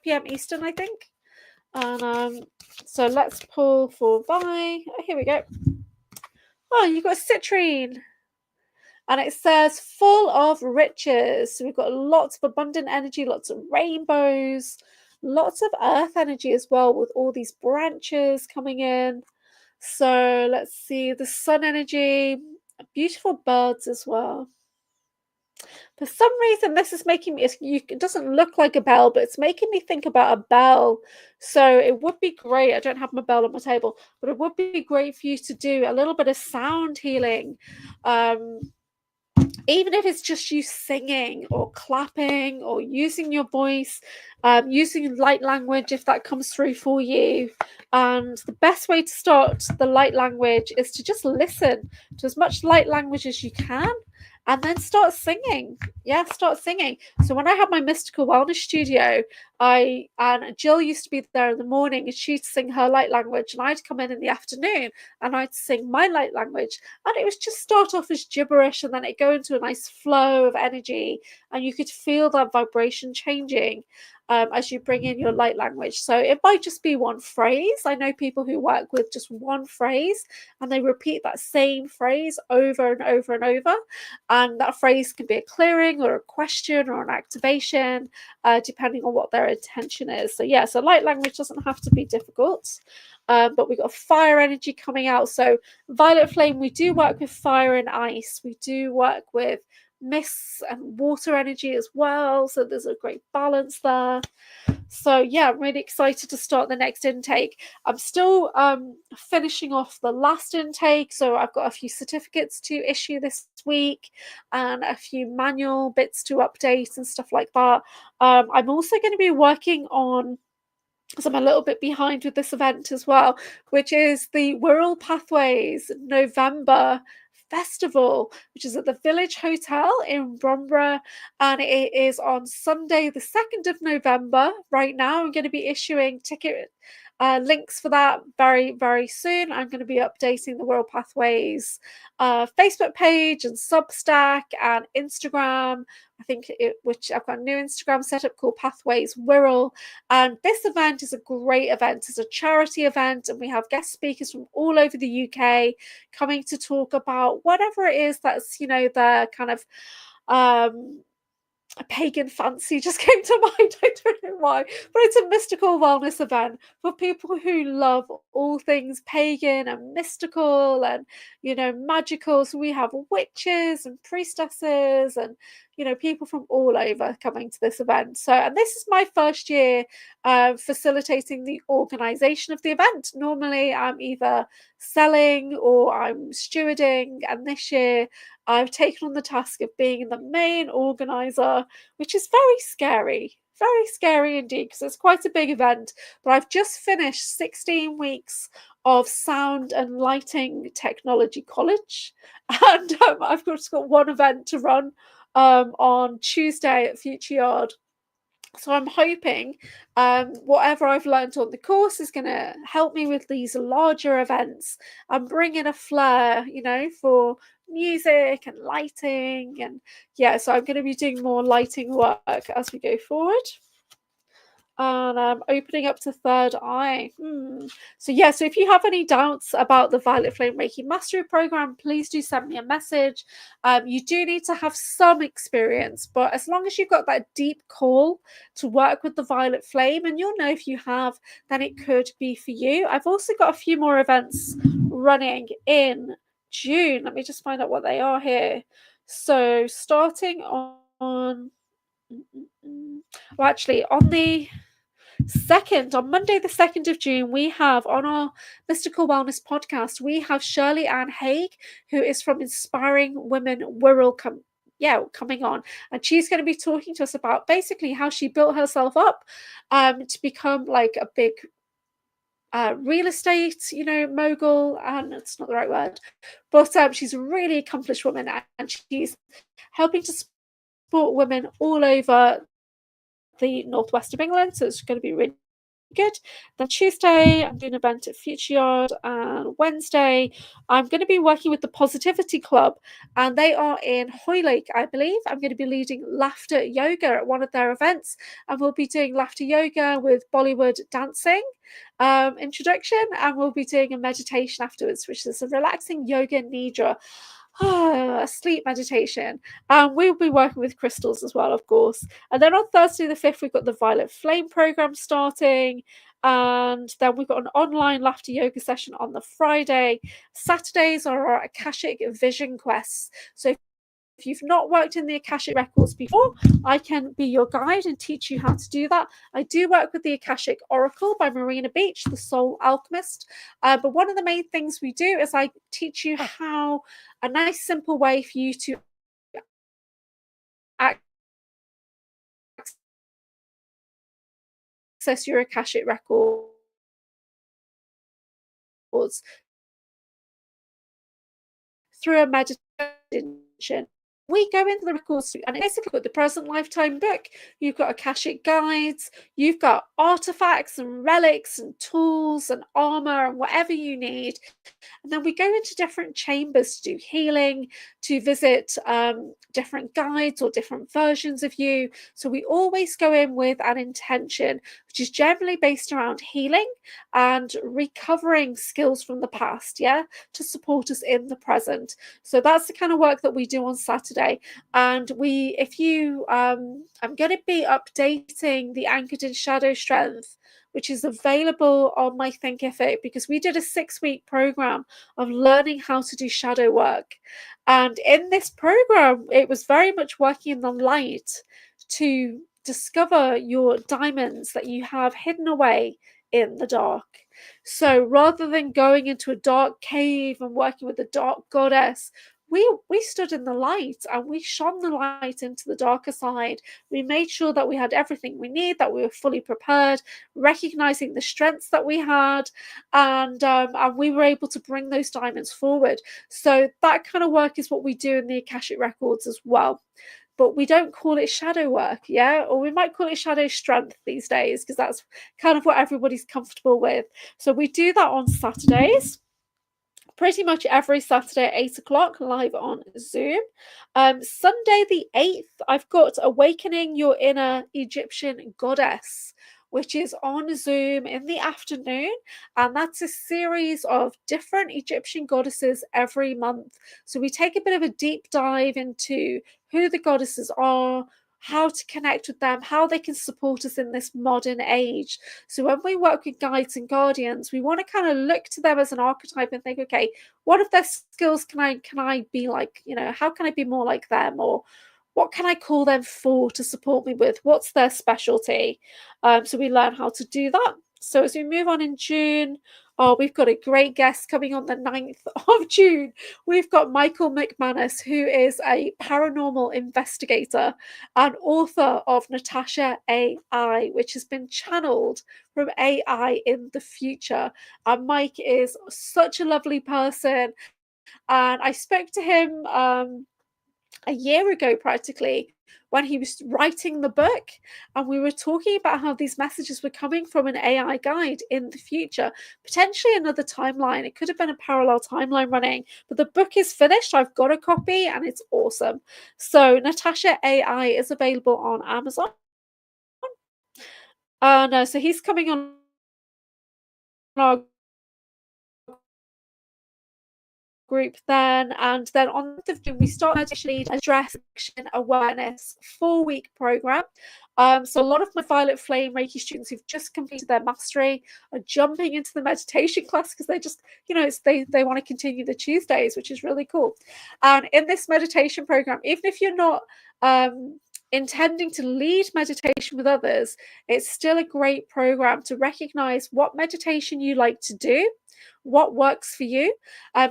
p.m. Eastern, I think. And so let's pull for Vi. Oh, here we go. Oh, you got a citrine. And it says full of riches. So we've got lots of abundant energy, lots of rainbows, lots of earth energy as well, with all these branches coming in. So let's see, the sun energy, beautiful birds as well. For some reason, this is making me, it doesn't look like a bell, but it's making me think about a bell. So it would be great. I don't have my bell on my table, but it would be great for you to do a little bit of sound healing. Even if it's just you singing or clapping or using your voice, using light language if that comes through for you. And the best way to start the light language is to just listen to as much light language as you can, and then start singing. Yeah, start singing. So when I had my mystical wellness studio, and Jill used to be there in the morning, and she'd sing her light language, and I'd come in the afternoon and I'd sing my light language, and it was just start off as gibberish, and then it go into a nice flow of energy, and you could feel that vibration changing as you bring in your light language. So it might just be one phrase. I know people who work with just one phrase, and they repeat that same phrase over and over and over, and that phrase can be a clearing or a question or an activation, depending on what their intention is. So yeah, so light language doesn't have to be difficult. But we've got fire energy coming out. So Violet Flame, we do work with fire and ice. We do work with mists and water energy as well. So there's a great balance there. So yeah, I'm really excited to start the next intake. I'm still finishing off the last intake. So I've got a few certificates to issue this week and a few manual bits to update and stuff like that. I'm also going to be working on, because I'm a little bit behind with this event as well, which is the Wirral Pathways November Festival, which is at the Village Hotel in Bromborough, and it is on Sunday the 2nd of November. Right now I'm going to be issuing ticket links for that very, very soon. I'm going to be updating the Wirral Pathways Facebook page and Substack and Instagram. Which I've got a new Instagram setup called Pathways Wirral. And this event is a great event. It's a charity event, and we have guest speakers from all over the UK coming to talk about whatever it is that's, the kind of a pagan fancy just came to mind. I don't know why, but it's a mystical wellness event for people who love all things pagan and mystical and, magical. So we have witches and priestesses and, people from all over coming to this event. So, and this is my first year facilitating the organization of the event. Normally I'm either selling or I'm stewarding, and this year I've taken on the task of being the main organizer, which is very scary indeed, because it's quite a big event. But I've just finished 16 weeks of sound and lighting technology college, and I've just got one event to run on Tuesday at Future Yard. So I'm hoping whatever I've learned on the course is going to help me with these larger events. I'm bringing a flair, for music and lighting, and yeah, so I'm going to be doing more lighting work as we go forward. And opening up to third eye. So yeah, so if you have any doubts about the Violet Flame Reiki Mastery Program, please do send me a message. You do need to have some experience, but as long as you've got that deep call to work with the Violet Flame, and you'll know if you have, then it could be for you. I've also got a few more events running in June. Let me just find out what they are here. So starting on well, actually, on Monday, the 2nd of June, we have on our Mystical Wellness podcast, we have Shirley Ann Haig, who is from Inspiring Women Wirral coming on, and she's going to be talking to us about basically how she built herself up to become like a big real estate, mogul, and it's not the right word, but she's a really accomplished woman, and she's helping to support women all over the northwest of England. So it's going to be really good. Then Tuesday, I'm doing an event at Future Yard, and Wednesday, I'm going to be working with the Positivity Club, and they are in Hoylake, I believe. I'm going to be leading laughter yoga at one of their events, and we'll be doing laughter yoga with Bollywood dancing introduction, and we'll be doing a meditation afterwards, which is a relaxing yoga nidra. A sleep meditation. We'll be working with crystals as well, of course. And then on Thursday the 5th, we've got the Violet Flame program starting. And then we've got an online laughter yoga session on the Friday. Saturdays are our Akashic Vision quests. So if you've not worked in the Akashic records before, I can be your guide and teach you how to do that. I do work with the Akashic Oracle by Marina Beach, the Soul Alchemist. But one of the main things we do is I teach you how a nice, simple way for you to access your Akashic records through a meditation. We go into the records, and it's basically got the present lifetime book. You've got Akashic guides, you've got artifacts and relics and tools and armor and whatever you need. And then we go into different chambers to do healing, to visit different guides or different versions of you. So we always go in with an intention, which is generally based around healing and recovering skills from the past, to support us in the present. So that's the kind of work that we do on Saturday. And I'm going to be updating the Anchored in Shadow Strength, which is available on my Thinkific, because we did a 6-week program of learning how to do shadow work. And in this program, it was very much working in the light to discover your diamonds that you have hidden away in the dark. So rather than going into a dark cave and working with a dark goddess, we stood in the light and we shone the light into the darker side. We made sure that we had everything we need, that we were fully prepared, recognizing the strengths that we had, and we were able to bring those diamonds forward. So that kind of work is what we do in the Akashic records as well. But we don't call it shadow work, or we might call it shadow strength these days, because that's kind of what everybody's comfortable with. So we do that on Saturdays, pretty much every Saturday at 8 o'clock, live on Zoom. Sunday the 8th, I've got Awakening Your Inner Egyptian Goddess, which is on Zoom in the afternoon. And that's a series of different Egyptian goddesses every month. So we take a bit of a deep dive into who the goddesses are, how to connect with them, how they can support us in this modern age. So when we work with guides and guardians, we want to kind of look to them as an archetype and think, okay, what of their skills can I be like? How can I be more like them? Or what can I call them for to support me with? What's their specialty? So we learn how to do that. So as we move on in June, we've got a great guest coming on the 9th of June. We've got Michael McManus, who is a paranormal investigator and author of Natasha AI, which has been channeled from AI in the future. And Mike is such a lovely person. And I spoke to him a year ago practically, when he was writing the book, and we were talking about how these messages were coming from an AI guide in the future, potentially another timeline. It could have been a parallel timeline running, but the book is finished. I've got a copy and it's awesome. So Natasha AI is available on Amazon. No, so he's coming on our group then, and then on the 5th we start meditation and stress awareness 4-week program. So a lot of my Violet Flame Reiki students who've just completed their mastery are jumping into the meditation class because they just, they want to continue the Tuesdays, which is really cool. And in this meditation program, even if you're not intending to lead meditation with others, it's still a great program to recognize what meditation you like to do, what works for you.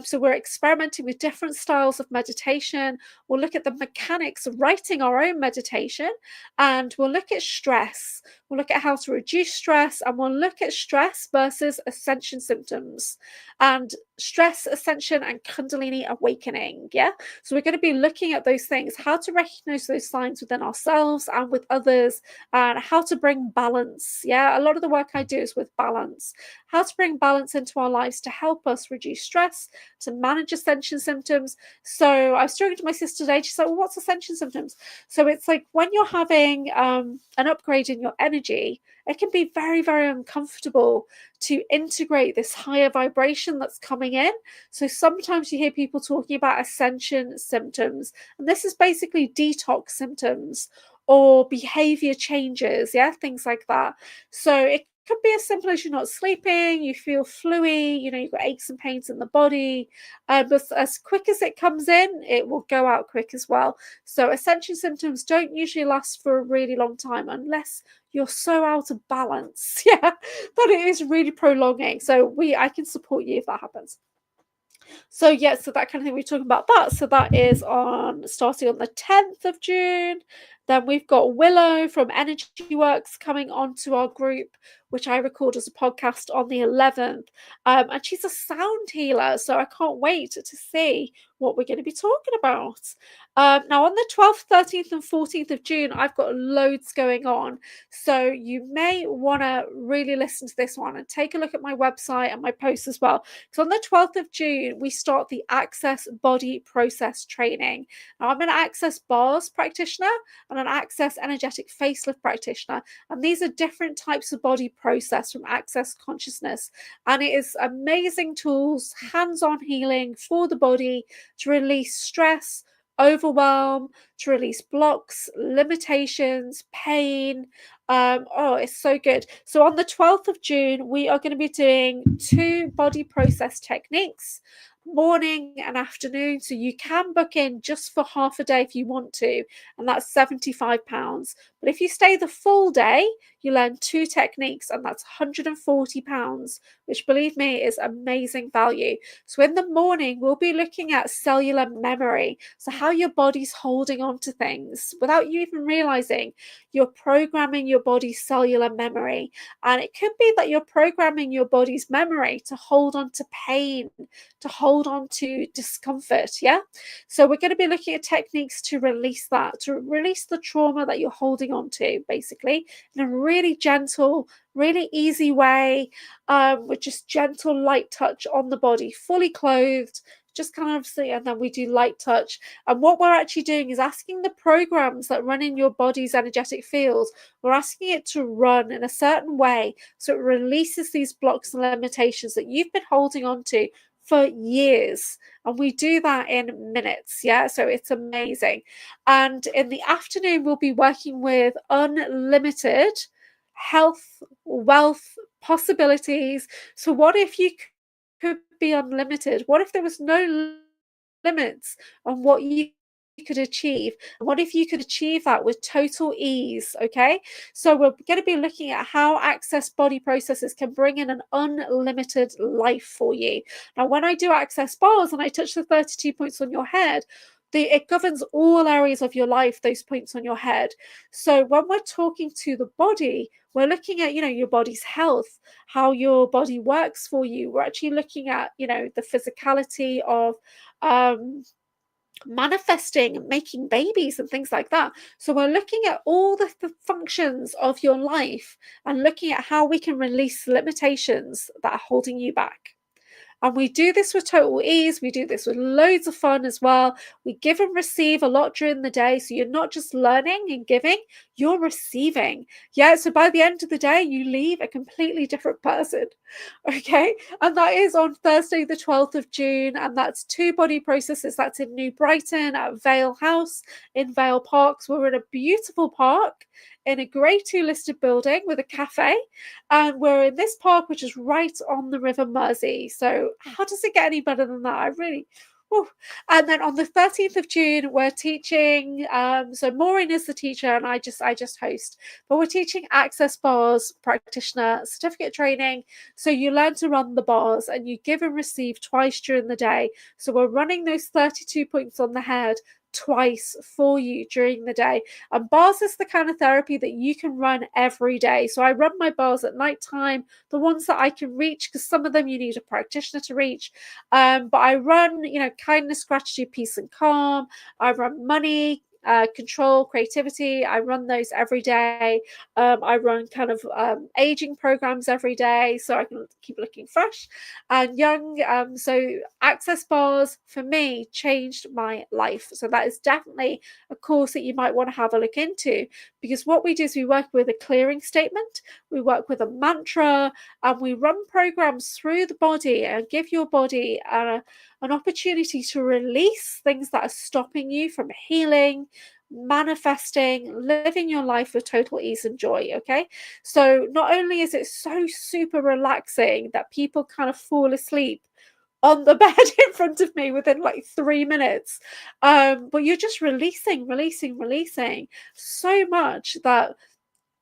So we're experimenting with different styles of meditation. We'll look at the mechanics of writing our own meditation, and we'll look at stress. We'll look at how to reduce stress, and we'll look at stress versus ascension symptoms, and stress ascension and Kundalini awakening. Yeah. So we're going to be looking at those things, how to recognize those signs within ourselves and with others, and how to bring balance. Yeah. A lot of the work I do is with balance, how to bring balance into our lives to help us reduce stress, to manage ascension symptoms. So I was talking to my sister today. She's like, well, what's ascension symptoms? So it's like when you're having an upgrade in your energy, it can be very, very uncomfortable to integrate this higher vibration that's coming in. So sometimes you hear people talking about ascension symptoms, and this is basically detox symptoms or behavior changes, yeah, things like that. So it could be as simple as you're not sleeping, you feel fluey, you've got aches and pains in the body, but as quick as it comes in, it will go out quick as well. So ascension symptoms don't usually last for a really long time unless you're so out of balance, yeah, that it is really prolonging. So I can support you if that happens. So yeah, so that kind of thing, we're talking about that. So that is starting on the 10th of June. Then we've got Willow from Energy Works coming onto our group, which I record as a podcast on the 11th. And she's a sound healer, so I can't wait to see what we're going to be talking about. Now on the 12th, 13th and 14th of June, I've got loads going on. So you may want to really listen to this one and take a look at my website and my posts as well. So on the 12th of June, we start the Access Body Process training. Now I'm an Access Bars practitioner and an Access Energetic Facelift practitioner. And these are different types of body process from Access Consciousness. And it is amazing tools, hands-on healing for the body to release stress, overwhelm, to release blocks, limitations, pain. It's so good. So on the 12th of June, we are going to be doing 2 body process techniques, morning and afternoon. So you can book in just for half a day if you want to, and that's £75. But if you stay the full day, you learn 2 techniques, and that's £140, which, believe me, is amazing value. So in the morning, we'll be looking at cellular memory. So how your body's holding on to things without you even realizing. You're programming your body's cellular memory. And it could be that you're programming your body's memory to hold on to pain, to hold on to discomfort. Yeah. So we're going to be looking at techniques to release that, to release the trauma that you're holding on to, basically, in a really gentle, really easy way, with just gentle light touch on the body, fully clothed, just kind of see, and then we do light touch. And what we're actually doing is asking the programs that run in your body's energetic fields, we're asking it to run in a certain way so it releases these blocks and limitations that you've been holding on to for years. And we do that in minutes. Yeah. So it's amazing. And in the afternoon, we'll be working with unlimited health, wealth, possibilities. So what if you could be unlimited? What if there was no limits on what you could achieve? And what if you could achieve that with total ease? Okay, so we're going to be looking at how Access Body Processes can bring in an unlimited life for you. Now, when I do Access Bars and I touch the 32 points on your head, it governs all areas of your life, those points on your head. So when we're talking to the body, we're looking at, your body's health, how your body works for you. We're actually looking at, the physicality of manifesting and making babies and things like that. So we're looking at all the functions of your life and looking at how we can release limitations that are holding you back. And we do this with total ease. We do this with loads of fun as well. We give and receive a lot during the day. So you're not just learning and giving, you're receiving. Yeah. So by the end of the day, you leave a completely different person. Okay. And that is on Thursday, the 12th of June. And that's 2 body processes. That's in New Brighton at Vale House in Vale Parks. We're in a beautiful park in a grade 2 listed building with a cafe. And we're in this park, which is right on the River Mersey. So how does it get any better than that? I really, whew. And then on the 13th of June, we're teaching. So Maureen is the teacher, and I just host. But we're teaching Access Bars practitioner certificate training. So you learn to run the bars, and you give and receive twice during the day. So we're running those 32 points on the head twice for you during the day. And bars is the kind of therapy that you can run every day. So I run my bars at night time, the ones that I can reach, because some of them you need a practitioner to reach. But I run, kindness, gratitude, peace, and calm. I run money, control, creativity. I run those every day. I run kind of aging programs every day so I can keep looking fresh and young. So Access Bars for me changed my life. So that is definitely a course that you might want to have a look into, because what we do is we work with a clearing statement, we work with a mantra, and we run programs through the body and give your body an opportunity to release things that are stopping you from healing, manifesting, living your life with total ease and joy. Okay. So not only is it so super relaxing that people kind of fall asleep on the bed in front of me within like 3 minutes, but you're just releasing so much that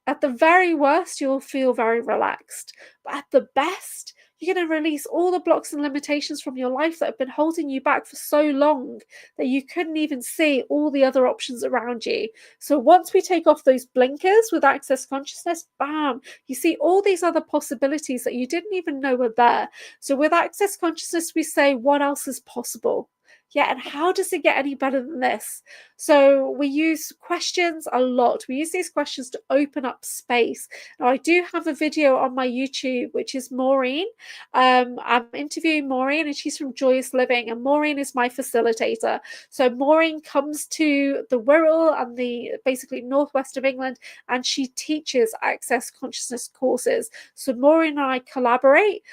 at the very worst, you'll feel very relaxed. But at the best, you're going to release all the blocks and limitations from your life that have been holding you back for so long that you couldn't even see all the other options around you. So once we take off those blinkers with Access Consciousness, bam, you see all these other possibilities that you didn't even know were there. So with Access Consciousness, we say, what else is possible? Yeah, and how does it get any better than this? So we use questions a lot. We use these questions to open up space. Now, I do have a video on my YouTube, which is Maureen. I'm interviewing Maureen, and she's from Joyous Living, and Maureen is my facilitator. So Maureen comes to the Wirral and the basically northwest of England, and she teaches Access Consciousness courses. So Maureen and I collaborate.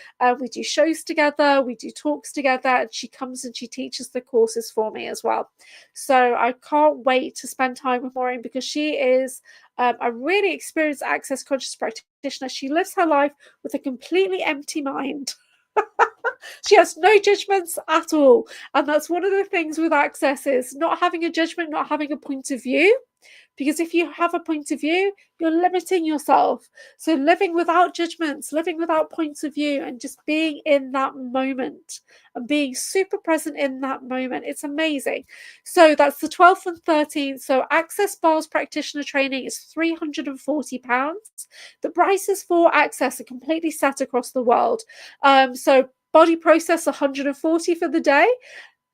We do shows together, we do talks together, and she comes and she teaches the courses for me as well. So I can't wait to spend time with Maureen, because she is a really experienced Access Conscious practitioner. She lives her life with a completely empty mind. She has no judgments at all. And that's one of the things with Access, is not having a judgment, not having a point of view. Because if you have a point of view, you're limiting yourself. So living without judgments, living without points of view, and just being in that moment and being super present in that moment, it's amazing. So that's the 12th and 13th. So Access Bars practitioner training is £340. The prices for Access are completely set across the world. So body process 140 for the day.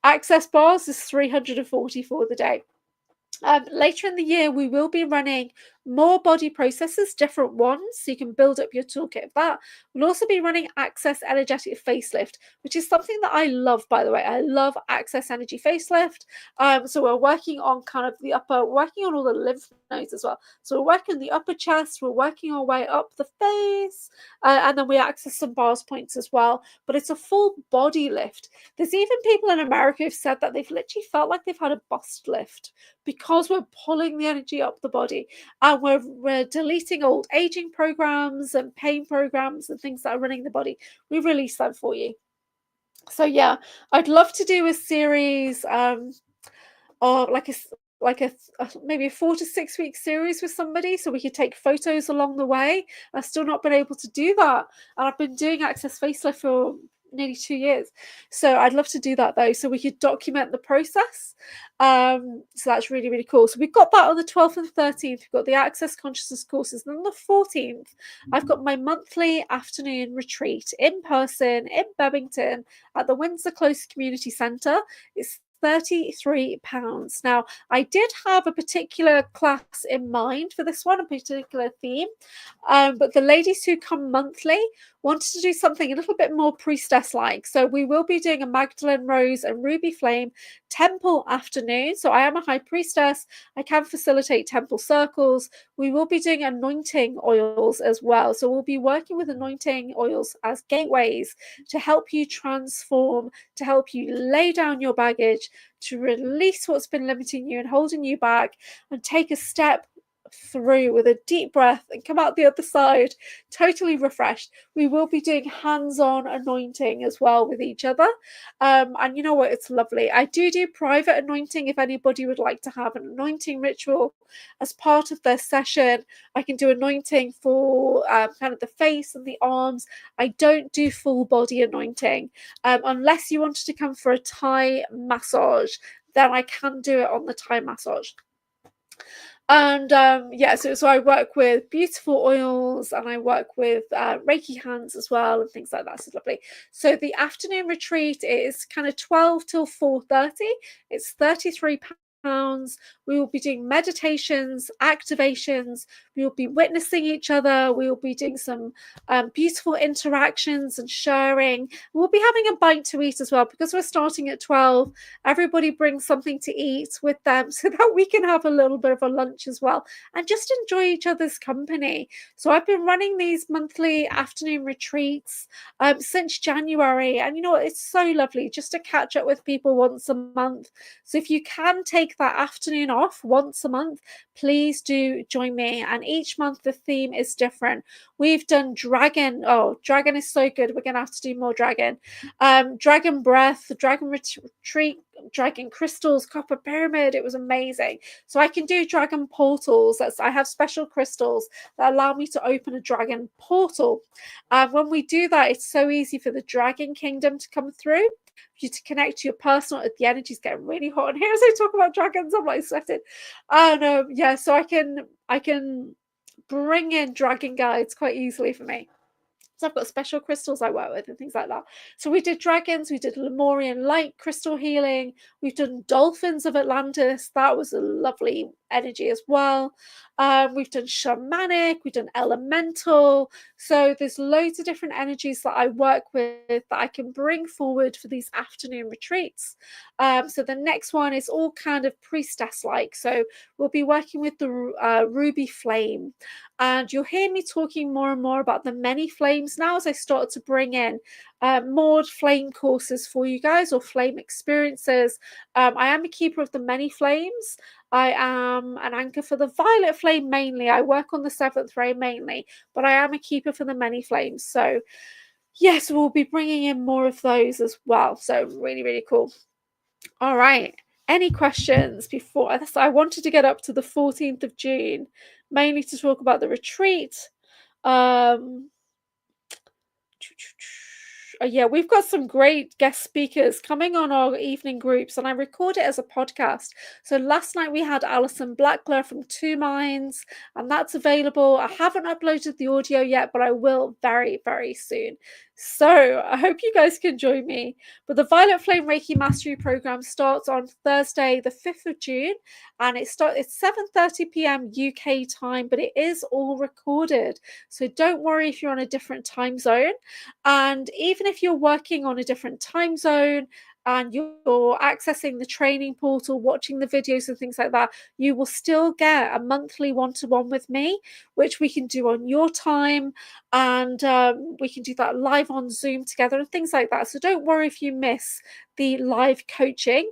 Access Bars is 340 for the day. Later in the year, we will be running more body processes, different ones, so you can build up your toolkit of that. We'll also be running Access Energetic Facelift, which is something that I love, by the way. I love Access Energy Facelift. So we're working on kind of working on all the lymph nodes as well. So we're working the upper chest, we're working our way up the face, and then we access some bars points as well. But it's a full body lift. There's even people in America who've said that they've literally felt like they've had a bust lift, because we're pulling the energy up the body, and we're deleting old aging programs and pain programs and things that are running the body. We release them for you. So yeah, I'd love to do a series or like a maybe a 4 to 6 week series with somebody, so we could take photos along the way. I've still not been able to do that, and I've been doing Access Facelift for nearly 2 years. So I'd love to do that though, so we could document the process. So that's really, really cool. So we've got that on the 12th and 13th. We've got the Access Consciousness courses. And on the 14th, I've got my monthly afternoon retreat in person in Bebington at the Windsor Close Community Centre. It's £33. Now, I did have a particular class in mind for this one, a particular theme, but the ladies who come monthly wanted to do something a little bit more priestess-like. So we will be doing a Magdalene Rose and Ruby Flame temple afternoon. So I am a high priestess. I can facilitate temple circles. We will be doing anointing oils as well. So we'll be working with anointing oils as gateways to help you transform, to help you lay down your baggage, to release what's been limiting you and holding you back, and take a step through with a deep breath and come out the other side totally refreshed. We will be doing hands-on anointing as well with each other, and you know what, it's lovely. I do private anointing if anybody would like to have an anointing ritual as part of their session. I can do anointing for kind of the face and the arms. I don't do full body anointing unless you wanted to come for a Thai massage, then I can do it on the Thai massage. And yeah, so I work with beautiful oils, and I work with Reiki hands as well, and things like that. So lovely. So the afternoon retreat is kind of 12 till 4:30. It's £33. We will be doing meditations, activations. We will be witnessing each other. We will be doing some beautiful interactions and sharing. We'll be having a bite to eat as well, because we're starting at 12. Everybody brings something to eat with them so that we can have a little bit of a lunch as well and just enjoy each other's company. So I've been running these monthly afternoon retreats since January, and you know, it's so lovely just to catch up with people once a month. So if you can take that afternoon off once a month, please do join me. And each month the theme is different. We've done dragon. Oh, dragon is so good. We're gonna have to do more dragon. Dragon breath, dragon retreat, dragon crystals, copper pyramid. It was amazing. So I can do dragon portals. I have special crystals that allow me to open a dragon portal. When we do that, it's so easy for the dragon kingdom to come through, for you to connect to your personal. The energy's getting really hot in here as I talk about dragons. I'm like sweating. And yeah, so I can bring in dragon guides quite easily for me. So I've got special crystals I work with and things like that. So we did dragons, we did Lemurian light crystal healing, we've done dolphins of Atlantis. That was a lovely energy as well. We've done shamanic, we've done elemental. So there's loads of different energies that I work with that I can bring forward for these afternoon retreats. So the next one is all kind of priestess-like. So we'll be working with the ruby flame. And you'll hear me talking more and more about the many flames now as I start to bring in more flame courses for you guys, or flame experiences. I am a keeper of the many flames. I am an anchor for the violet flame mainly. I work on the seventh ray mainly, but I am a keeper for the many flames. So yes, we'll be bringing in more of those as well. So really, really cool. All right. Any questions before this? I wanted to get up to the 14th of June, mainly to talk about the retreat. Yeah, we've got some great guest speakers coming on our evening groups, and I record it as a podcast. So last night we had Alison Blackler from Two Minds, and that's available. I haven't uploaded the audio yet, but I will very, very soon. So I hope you guys can join me. But the Violet Flame Reiki Mastery Program starts on Thursday, the 5th of June, and it's 7:30 p.m. UK time, but it is all recorded. So don't worry if you're on a different time zone. And even if you're working on a different time zone and you're accessing the training portal, watching the videos and things like that, you will still get a monthly one-to-one with me, which we can do on your time, and we can do that live on Zoom together and things like that. So don't worry if you miss the live coaching.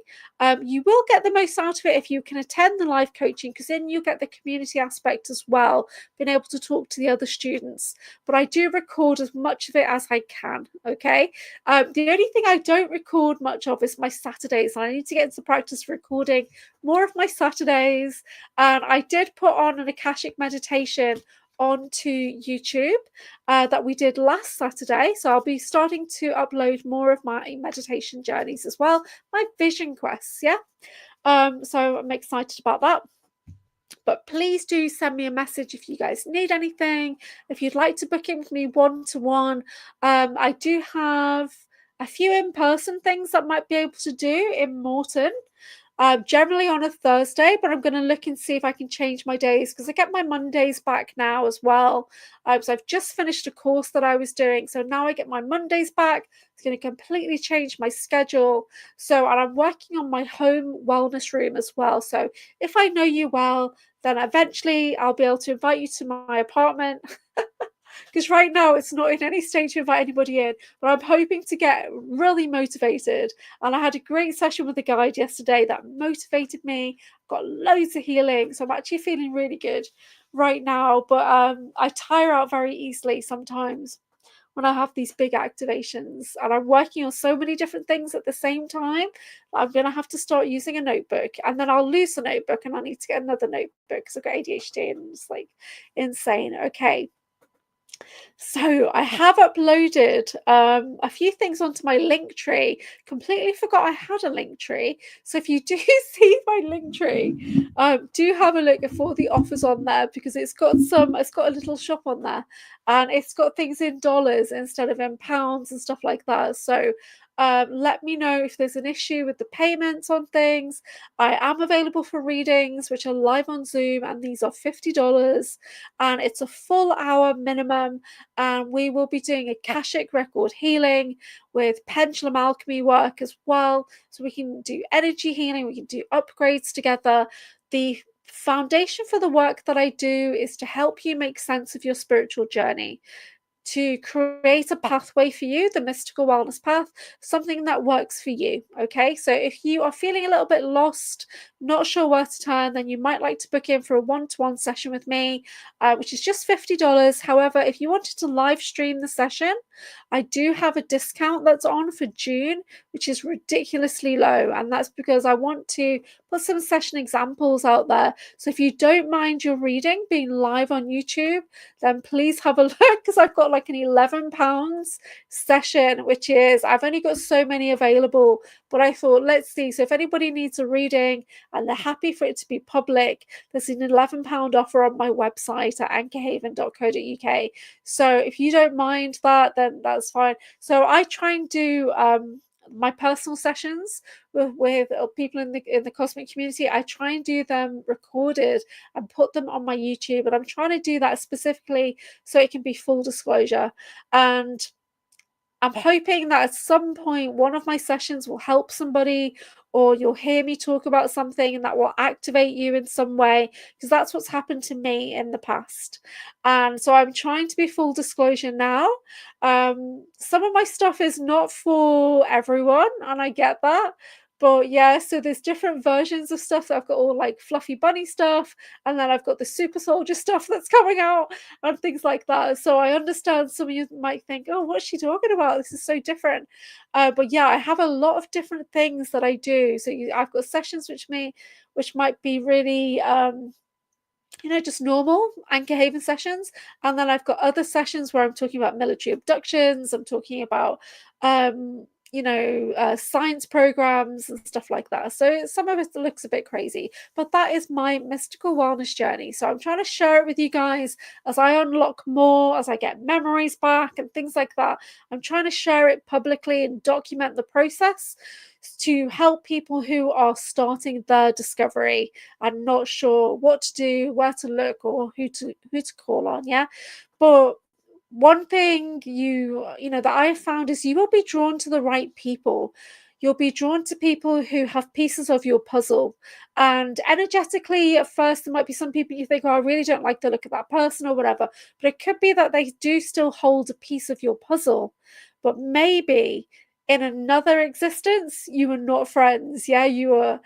You will get the most out of it if you can attend the live coaching, because then you get the community aspect as well, being able to talk to the other students. But I do record as much of it as I can, okay? The only thing I don't record much of is my Saturdays. I need to get into practice recording more of my Saturdays. And I did put on an Akashic meditation onto YouTube that we did last Saturday. So I'll be starting to upload more of my meditation journeys as well, my vision quests, yeah? So I'm excited about that. But please do send me a message if you guys need anything, if you'd like to book in with me one-to-one. I do have a few in-person things that I might be able to do in Morton, generally on a Thursday, but I'm going to look and see if I can change my days because I get my Mondays back now as well. So I've just finished a course that I was doing, so now I get my Mondays back. It's going to completely change my schedule. So, and I'm working on my home wellness room as well. So if I know you well, then eventually I'll be able to invite you to my apartment. Because right now it's not in any state to invite anybody in, but I'm hoping to get really motivated. And I had a great session with the guide yesterday that motivated me, got loads of healing. So I'm actually feeling really good right now. But I tire out very easily sometimes when I have these big activations, and I'm working on so many different things at the same time. I'm going to have to start using a notebook, and then I'll lose the notebook and I need to get another notebook because I've got ADHD and it's like insane. Okay. So I have uploaded a few things onto my link tree. Completely forgot I had a link tree. So if you do see my link tree, do have a look for the offers on there because it's got a little shop on there, and it's got things in dollars instead of in pounds and stuff like that. So let me know if there's an issue with the payments on things. I am available for readings, which are live on Zoom, and these are $50, and it's a full hour minimum. And we will be doing Akashic record healing with pendulum alchemy work as well. So we can do energy healing, we can do upgrades together. The foundation for the work that I do is to help you make sense of your spiritual journey, to create a pathway for you, the mystical wellness path, something that works for you. Okay, so if you are feeling a little bit lost, not sure where to turn, then you might like to book in for a one-to-one session with me, which is just $50. However, if you wanted to live stream the session, I do have a discount that's on for June, which is ridiculously low, and that's because I want to put some session examples out there. So if you don't mind your reading being live on YouTube, then please have a look, because I've got like an £11 session, which is, I've only got so many available, but I thought, let's see. So if anybody needs a reading and they're happy for it to be public, there's an £11 offer on my website at anchorhaven.co.uk. So if you don't mind that, then that's fine. So I try and do my personal sessions with people in the cosmic community. I try and do them recorded and put them on my YouTube, and I'm trying to do that specifically so it can be full disclosure. And I'm hoping that at some point one of my sessions will help somebody, or you'll hear me talk about something and that will activate you in some way, because that's what's happened to me in the past. And so I'm trying to be full disclosure now. Some of my stuff is not for everyone, and I get that. But yeah, so there's different versions of stuff. So I've got all like fluffy bunny stuff, and then I've got the super soldier stuff that's coming out and things like that. So I understand some of you might think, oh, what's she talking about? This is so different. But yeah, I have a lot of different things that I do. So I've got sessions which might be really just normal Anchor Haven sessions. And then I've got other sessions where I'm talking about military abductions, I'm talking about science programs and stuff like that. So some of it looks a bit crazy, but that is my mystical wellness journey. So I'm trying to share it with you guys as I unlock more, as I get memories back and things like that. I'm trying to share it publicly and document the process to help people who are starting their discovery and not sure what to do, where to look, or who to call on. Yeah, but one thing that I found is you will be drawn to the right people. You'll be drawn to people who have pieces of your puzzle. And energetically, at first, there might be some people you think, oh, I really don't like the look of that person or whatever. But it could be that they do still hold a piece of your puzzle. But maybe in another existence, you were not friends. Yeah, you were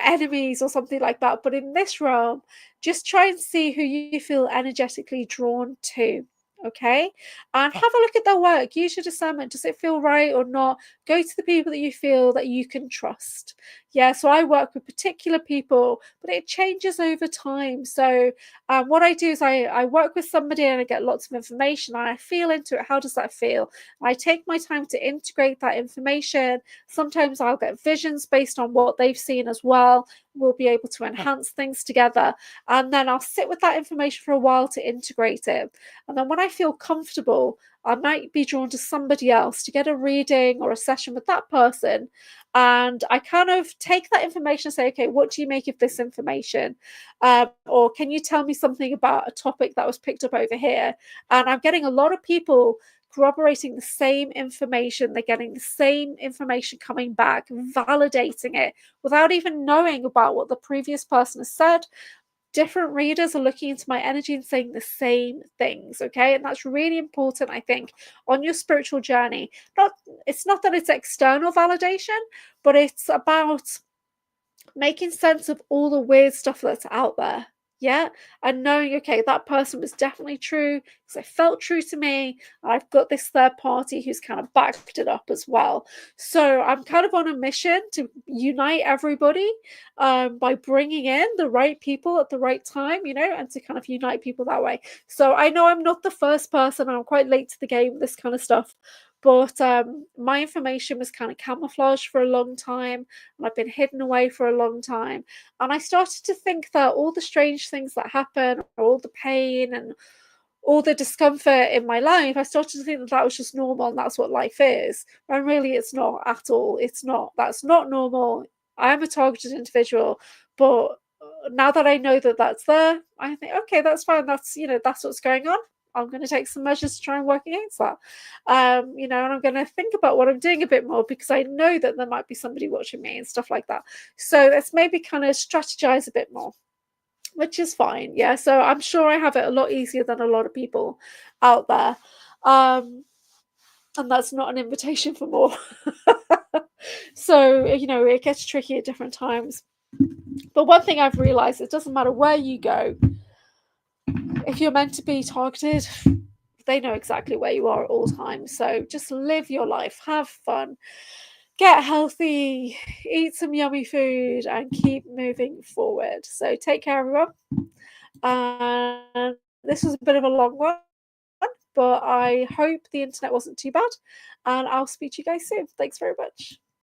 enemies or something like that. But in this realm, just try and see who you feel energetically drawn to. Okay, and have a look at their work. Use your discernment. Does it feel right or not? Go to the people that you feel that you can trust. Yeah, so I work with particular people, but it changes over time. So what I do is I work with somebody and I get lots of information and I feel into it. How does that feel? I take my time to integrate that information. Sometimes I'll get visions based on what they've seen as well. we'll be able to enhance things together. And then I'll sit with that information for a while to integrate it. And then when I feel comfortable, I might be drawn to somebody else to get a reading or a session with that person. And I kind of take that information and say, okay, what do you make of this information? Or can you tell me something about a topic that was picked up over here? And I'm getting a lot of people corroborating the same information. They're getting the same information coming back, validating it without even knowing about what the previous person has said. Different readers are looking into my energy and saying the same things, okay? And that's really important, I think, on your spiritual journey. It's not that it's external validation, but it's about making sense of all the weird stuff that's out there. Yeah. And knowing, okay, that person was definitely true because it felt true to me. I've got this third party who's kind of backed it up as well. So I'm kind of on a mission to unite everybody by bringing in the right people at the right time, and to kind of unite people that way. So I know I'm not the first person. I'm quite late to the game with this kind of stuff. But my information was kind of camouflaged for a long time, and I've been hidden away for a long time. And I started to think that all the strange things that happen, all the pain and all the discomfort in my life, I started to think that that was just normal and that's what life is. And really, it's not at all. It's not. That's not normal. I am a targeted individual, but now that I know that that's there, I think, okay, that's fine. That's what's going on. I'm going to take some measures to try and work against that. And I'm going to think about what I'm doing a bit more because I know that there might be somebody watching me and stuff like that. So let's maybe kind of strategize a bit more, which is fine. Yeah. So I'm sure I have it a lot easier than a lot of people out there. And that's not an invitation for more. So, it gets tricky at different times. But one thing I've realized, it doesn't matter where you go. If you're meant to be targeted, they know exactly where you are at all times. So just live your life, have fun, get healthy, eat some yummy food, and keep moving forward. So take care, everyone. And this was a bit of a long one, but I hope the internet wasn't too bad. And I'll speak to you guys soon. Thanks very much.